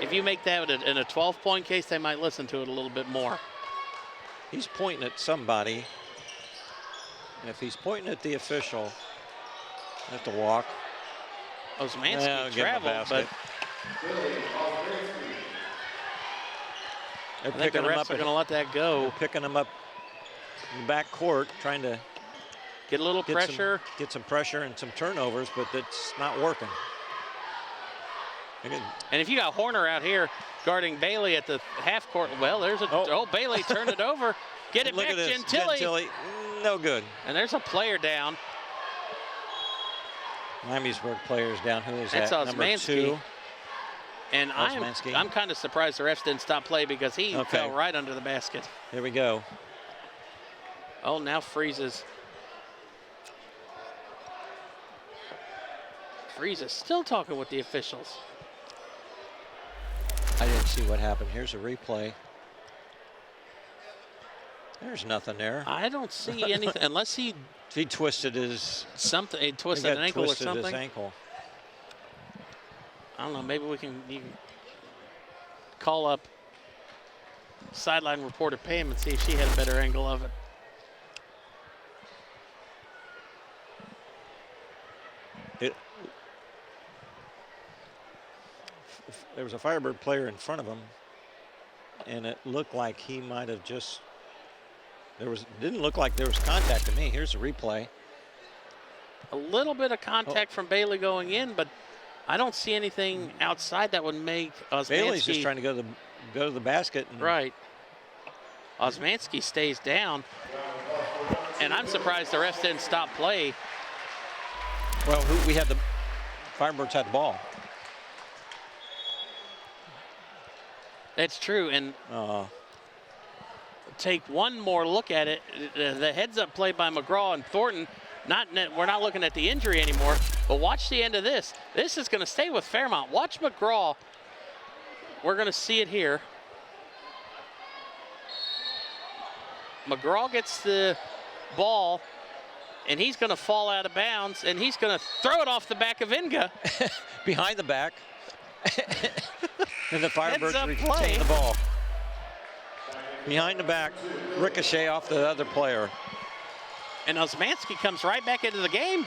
If you make that in a 12-point case, they might listen to it a little bit more. He's pointing at somebody. And if he's pointing at the official, have to walk. Osmanski traveled, but I think the refs are going to let that go. Picking him up in the back court, trying to get a little pressure. Get some pressure and some turnovers, but it's not working. And if you got Horner out here guarding Bailey at the half court, well, there's a, oh Bailey turned it over. Get it Look back, at this. Gentili. No good. And there's a player down. Miamisburg players down. Who is That's that? Number 2. And I'm kind of surprised the refs didn't stop play because he fell right under the basket. Here we go. Oh, now freezes. Freezes still talking with the officials. I didn't see what happened. Here's a replay. There's nothing there. I don't see anything unless he twisted his something. He twisted an ankle or something. His ankle. I don't know. Maybe you can call up sideline reporter Pam and see if she had a better angle of it. There was a Firebird player in front of him, and it looked like he might have just. Didn't look like there was contact to me. Here's a replay. A little bit of contact from Bailey going in, but I don't see anything outside that would make Osmanski. Bailey's just trying to go to the basket. Right. Osmanski stays down, and I'm surprised the refs didn't stop play. Well, we had the Firebirds had the ball. That's true, and take one more look at it. The heads-up play by McGraw and Thornton. We're not looking at the injury anymore, but watch the end of this. This is going to stay with Fairmont. Watch McGraw. We're going to see it here. McGraw gets the ball, and he's going to fall out of bounds, and he's going to throw it off the back of Inga. Behind the back. And the Firebirds retain play. the ball. Behind the back, ricochet off the other player. And Osmanski comes right back into the game.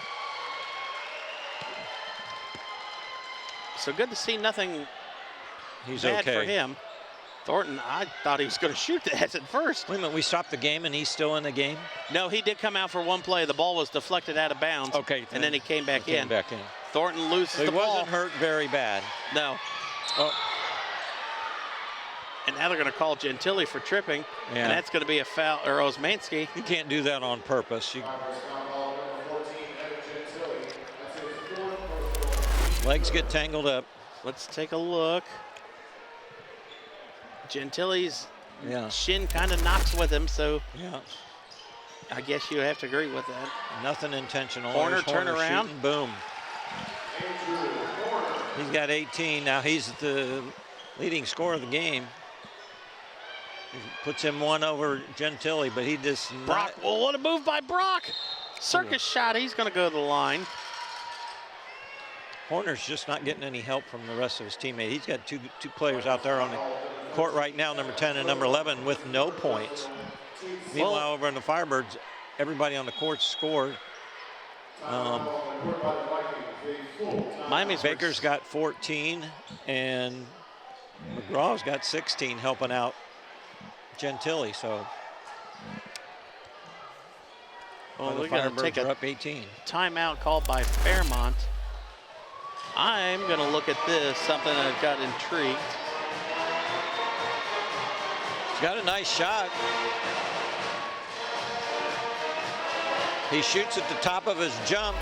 So good to see nothing bad for him. Thornton, I thought he was going to shoot that at first. Wait a minute, we stopped the game and he's still in the game? No, he did come out for one play. The ball was deflected out of bounds. Okay. And then he came back in. Thornton loses the ball. He wasn't hurt very bad. No. Oh. And now they're going to call Gentili for tripping. Yeah. And that's going to be a foul, or Osmanski. You can't do that on purpose. Legs get tangled up. Let's take a look. Gentili's shin kind of knocks with him, so I guess you have to agree with that. Nothing intentional. Horner turn around. Shooting, boom. He's got 18. Now he's the leading scorer of the game. He puts him one over Gentili, but he just Brock. Well, what a move by Brock. Circus shot. He's going to go to the line. Horner's just not getting any help from the rest of his teammates. He's got two players out there on the court right now, number 10 and number 11, with no points. Meanwhile, over in the Firebirds, everybody on the court scored. Baker's got 14, and McGraw's got 16, helping out Gentili. So, we're going to take a up 18. Timeout called by Fairmont. I'm going to look at this, something that got intrigued. He's got a nice shot. He shoots at the top of his jump.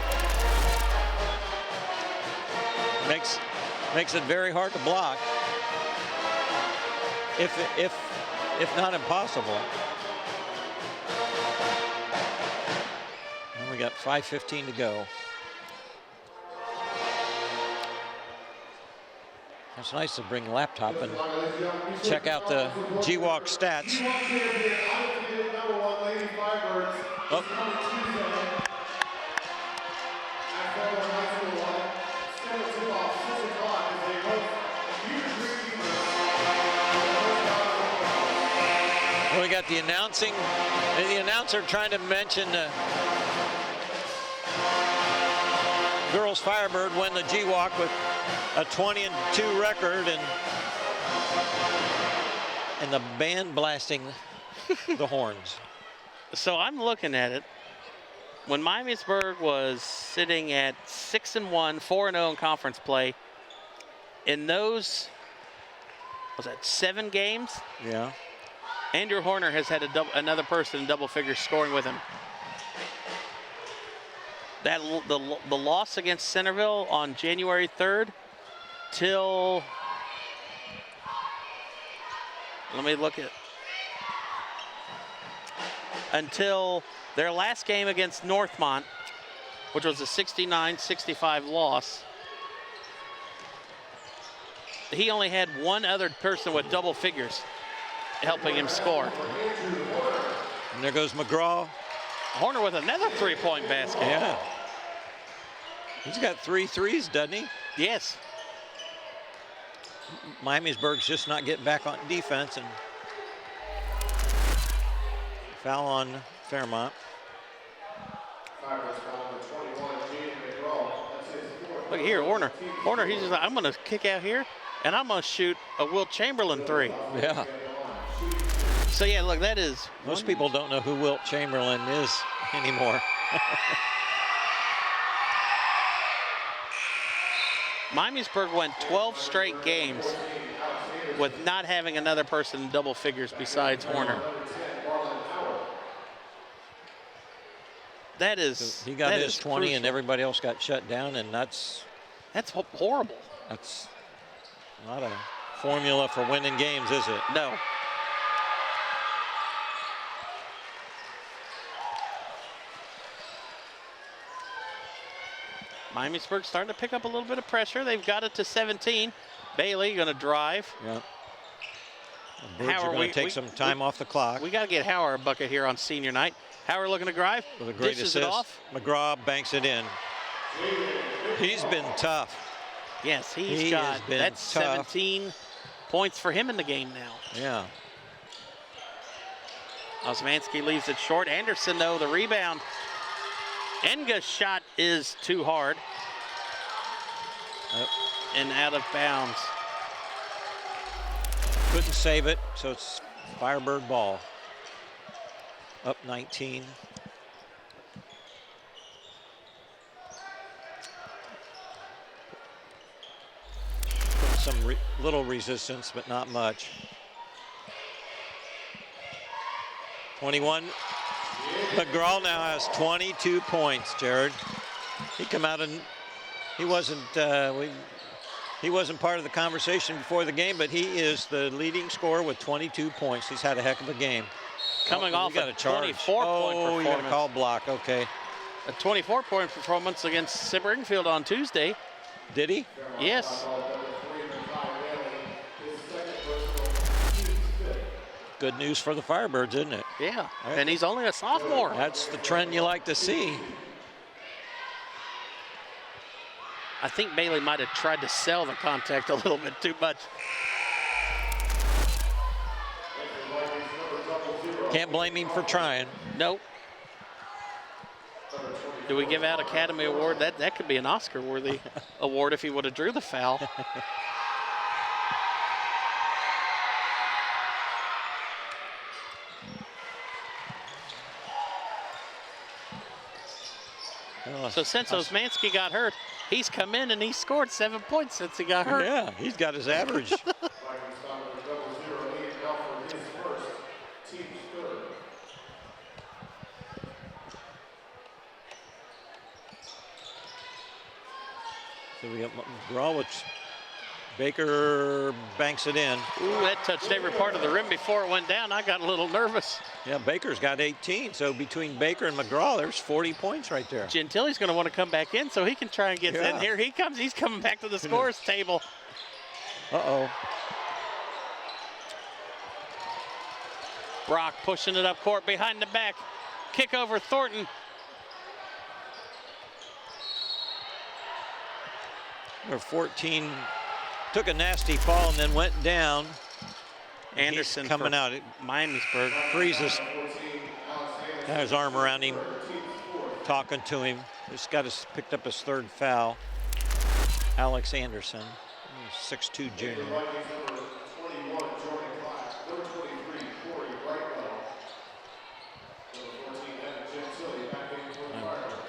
Makes it very hard to block. If not impossible. And we got 5:15 to go. It's nice to bring a laptop and check out the G-Walk stats. Oh. Well, we got the announcing, and the announcer trying to mention girls Firebird win the G-Walk with a 20-2 record, and the band blasting the horns. So I'm looking at it. When Miamisburg was sitting at 6-1, 4-0 in conference play, In those, was that 7 games? Yeah. Andrew Horner has had another person in double figures scoring with him. The loss against Centerville on January 3rd till, let me look at, until their last game against Northmont, which was a 69-65 loss. He only had one other person with double figures helping him score. And there goes McGraw. Horner with another 3-point basket. Yeah. He's got 3 threes, doesn't he? Yes. Miamisburg's just not getting back on defense, and foul on Fairmont. Look here, Horner. Horner, he's just like, I'm going to kick out here, and I'm going to shoot a Wilt Chamberlain 3. Yeah. So, yeah, look, that is. Most people don't know who Wilt Chamberlain is anymore. Miamisburg went 12 straight games with not having another person in double figures besides Horner. That is. He got his 20 crucial. and everybody else got shut down, and that's horrible. That's not a formula for winning games, is it? No. Miamisburg starting to pick up a little bit of pressure. They've got it to 17. Bailey going to drive. Yeah. The Birds are going to take some time off the clock. We got to get Howard a bucket here on senior night. Howard looking to drive. With a great dishes assist. It off. McGraw banks it in. He's been tough. Yes, He got has been that's tough. 17 points for him in the game now. Yeah. Osmansky leaves it short. Anderson, though, the rebound. Enga's shot is too hard. And out of bounds. Couldn't save it, so it's Firebird ball. Up 19. Put some little resistance, but not much. 21. McGraw now has 22 points, Jared. He come out and he wasn't part of the conversation before the game, but he is the leading scorer with 22 points. He's had a heck of a game. Coming off got a 24-point performance. You got a call block, okay. A 24-point performance against Springfield on Tuesday. Did he? Yes. Good news for the Firebirds, isn't it? Yeah, and he's only a sophomore. That's the trend you like to see. I think Bailey might have tried to sell the contact a little bit too much. Can't blame him for trying. Nope. Do we give out Academy Award? That could be an Oscar-worthy award if he would have drew the foul. So since Osmansky got hurt, he's come in and he's scored 7 points since he got hurt. Yeah, he's got his average. So we got McGraw, which Baker banks it in. Ooh, that touched every part of the rim before it went down. I got a little nervous. Yeah, Baker's got 18, so between Baker and McGraw, there's 40 points right there. Gentili's going to want to come back in so he can try and get in. Here he comes. He's coming back to the scores table. Uh-oh. Brock pushing it up court behind the back. Kick over Thornton. Number 14 took a nasty fall and then went down. Anderson He's coming out. Miamisburg. Freezes. Got his arm around him, talking to him. Just picked up his 3rd foul. Alex Anderson, 6'2" junior.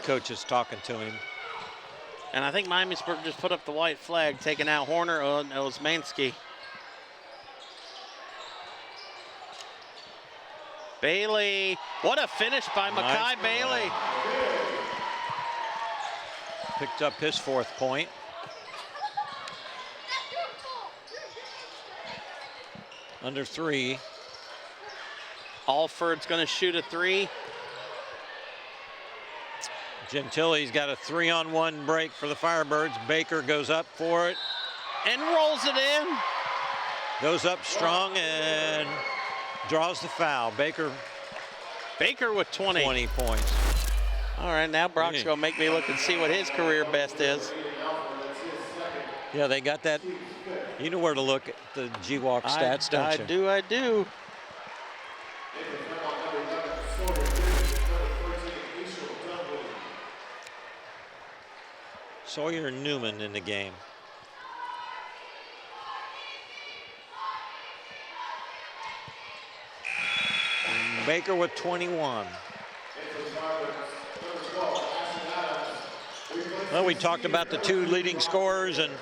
Coach is talking to him. And I think Miamisburg just put up the white flag, taking out Horner and Osmanski. Bailey, what a finish by Makai Bailey. Picked up his 4th point. Under 3. Alford's going to shoot a 3. Gentili's got a 3-on-1 break for the Firebirds. Baker goes up for it. And rolls it in. Goes up strong and draws the foul. Baker with 20. 20 points. All right, now Brock's going to make me look and see what his career best is. Yeah, they got that. You know where to look at the GWalk stats, don't you? I do. Sawyer Newman in the game. Baker with 21. Well, we talked about the 2 leading scorers, and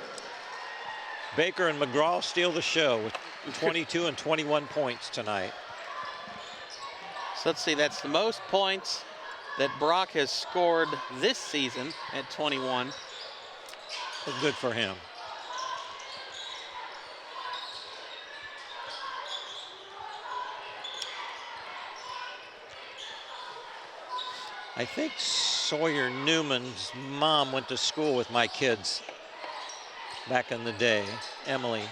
Baker and McGraw steal the show with 22 and 21 points tonight. So let's see, that's the most points that Brock has scored this season at 21. Well, good for him. I think Sawyer Newman's mom went to school with my kids back in the day, Emily.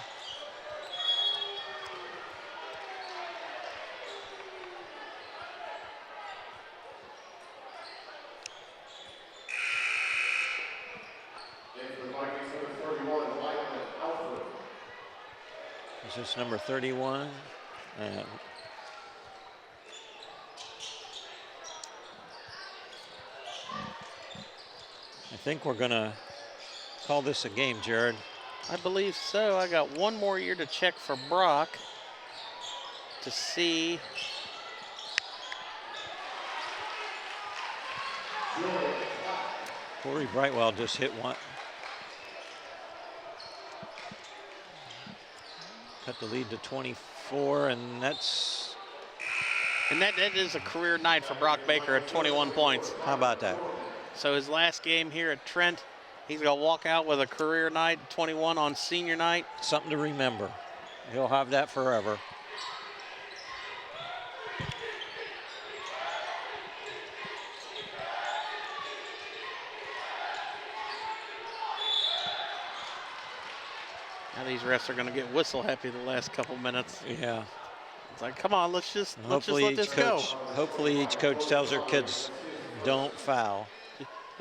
Is this number 31? I think we're gonna call this a game, Jared. I believe so. I got one more year to check for Brock to see. Corey Brightwell just hit one. Cut the lead to 24, and that's... And that is a career night for Brock Baker at 21 points. How about that? So his last game here at Trent, he's going to walk out with a career night, 21 on senior night. Something to remember. He'll have that forever. Now these refs are going to get whistle happy the last couple minutes. Yeah. It's like, come on, let's just let this go. go. Hopefully each coach tells their kids, don't foul.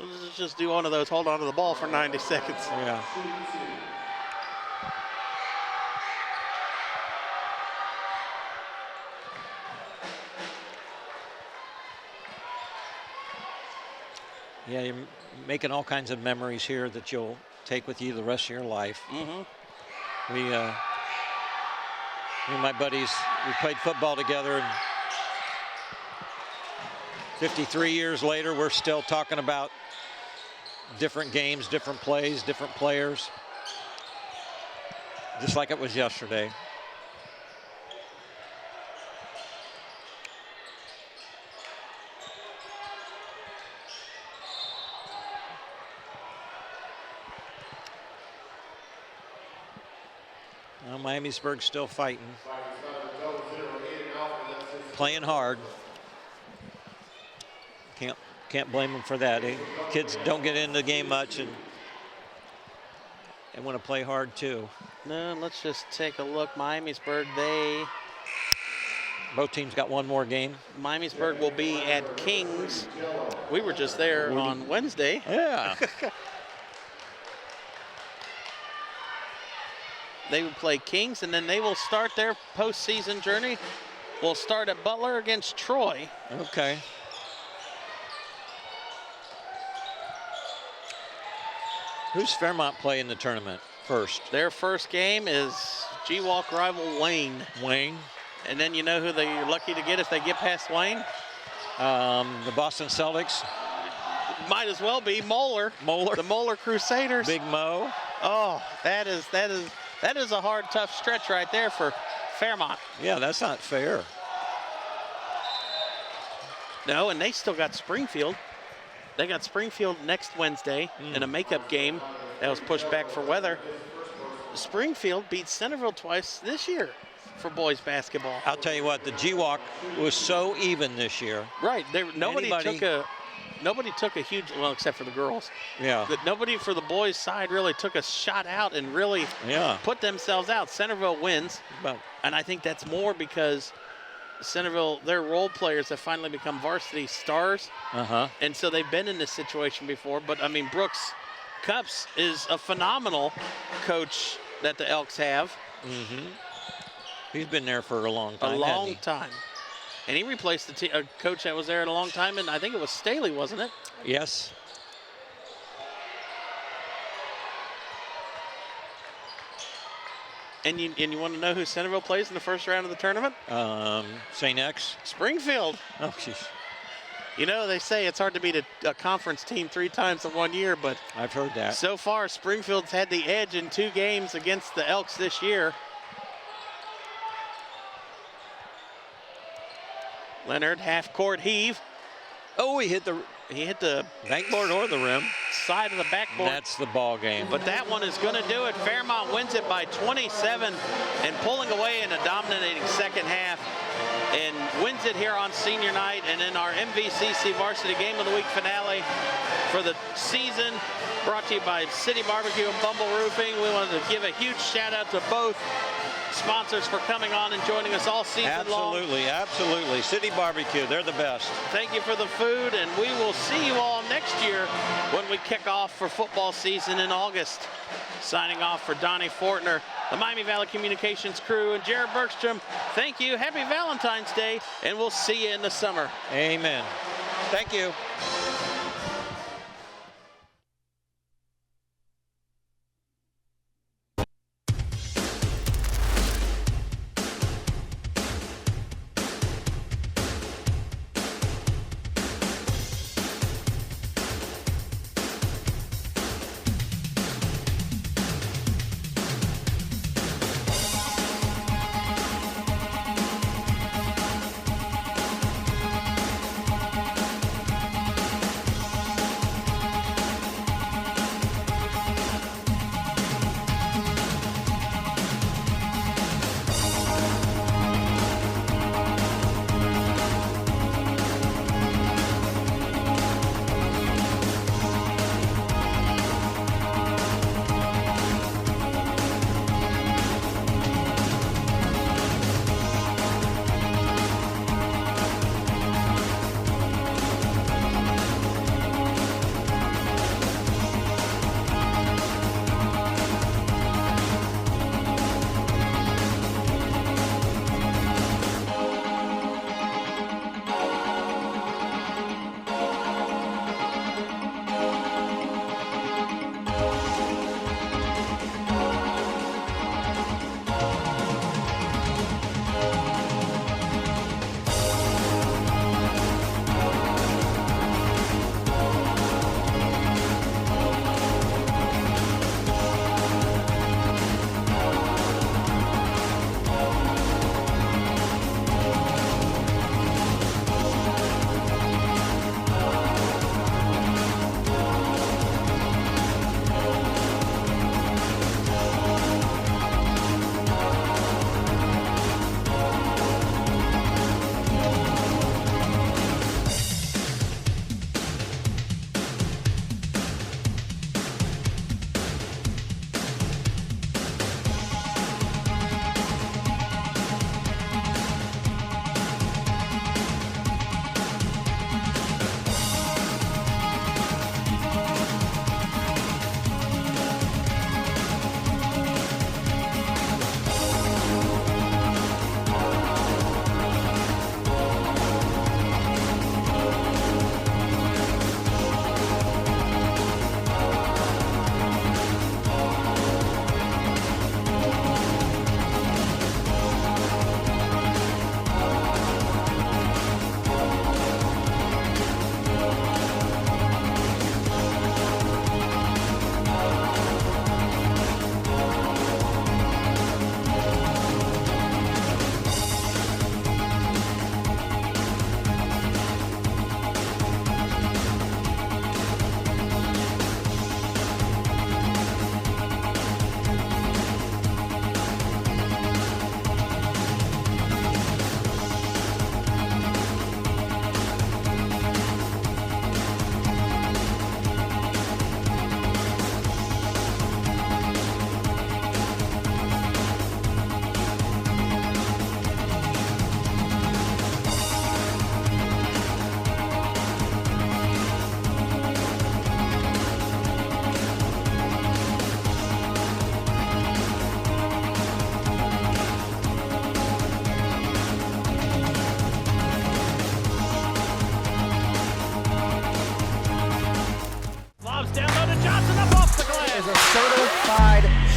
Let's just do one of those, hold on to the ball for 90 seconds. Yeah. Yeah, you're making all kinds of memories here that you'll take with you the rest of your life. Mm-hmm. Me and my buddies, we played football together, and 53 years later, we're still talking about different games, different plays, different players, just like it was yesterday. Well, Miamisburg still fighting, playing hard. Can't blame them for that. Kids don't get into the game much, and they want to play hard too. No, let's just take a look. Miamisburg, both teams got one more game. Miamisburg will be at Kings. We were just there on Wednesday. Yeah. They will play Kings, and then they will start their postseason journey. We'll start at Butler against Troy. Okay. Who's Fairmont play in the tournament first? Their first game is GWalk rival Wayne. Wayne. And then you know who they're lucky to get if they get past Wayne? The Boston Celtics. Might as well be Moeller. The Moeller Crusaders. Big Mo. Oh, that is a hard, tough stretch right there for Fairmont. Yeah, that's not fair. No, and they still got Springfield. They got Springfield next Wednesday in a makeup game that was pushed back for weather. Springfield beat Centerville twice this year for boys basketball. I'll tell you what, the GWalk was so even this year. Right. Nobody took a huge, well, except for the girls. Yeah. But nobody for the boys' side really took a shot out and really put themselves out. Centerville wins, and I think that's more because Centerville, their role players have finally become varsity stars. And so they've been in this situation before. But, I mean, Brooks Cups is a phenomenal coach that the Elks have. He's been there for a long time. A long time. And he replaced a coach that was there a long time, and I think it was Staley, wasn't it? Yes. And you want to know who Centerville plays in the first round of the tournament? St. X. Springfield. Oh, jeez. You know, they say it's hard to beat a conference team 3 times in 1 year, but I've heard that. So far, Springfield's had the edge in 2 games against the Elks this year. Leonard, half-court heave. Oh, he hit the backboard or the rim. Side of the backboard. That's the ball game. But that one is going to do it. Fairmont wins it by 27 and pulling away in a dominating second half and wins it here on senior night. And in our MVCC Varsity Game of the Week finale for the season, brought to you by City Barbecue and Bumble Roofing. We wanted to give a huge shout out to both sponsors for coming on and joining us all season long. Absolutely. City Barbecue, they're the best. Thank you for the food, and we will see you all next year when we kick off for football season in August. Signing off for Donnie Fortner, the Miami Valley Communications crew, and Jared Bergstrom, thank you. Happy Valentine's Day, and we'll see you in the summer. Amen. Thank you.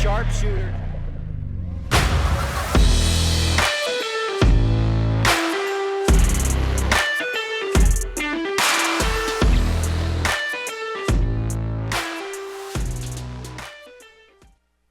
sharpshooter.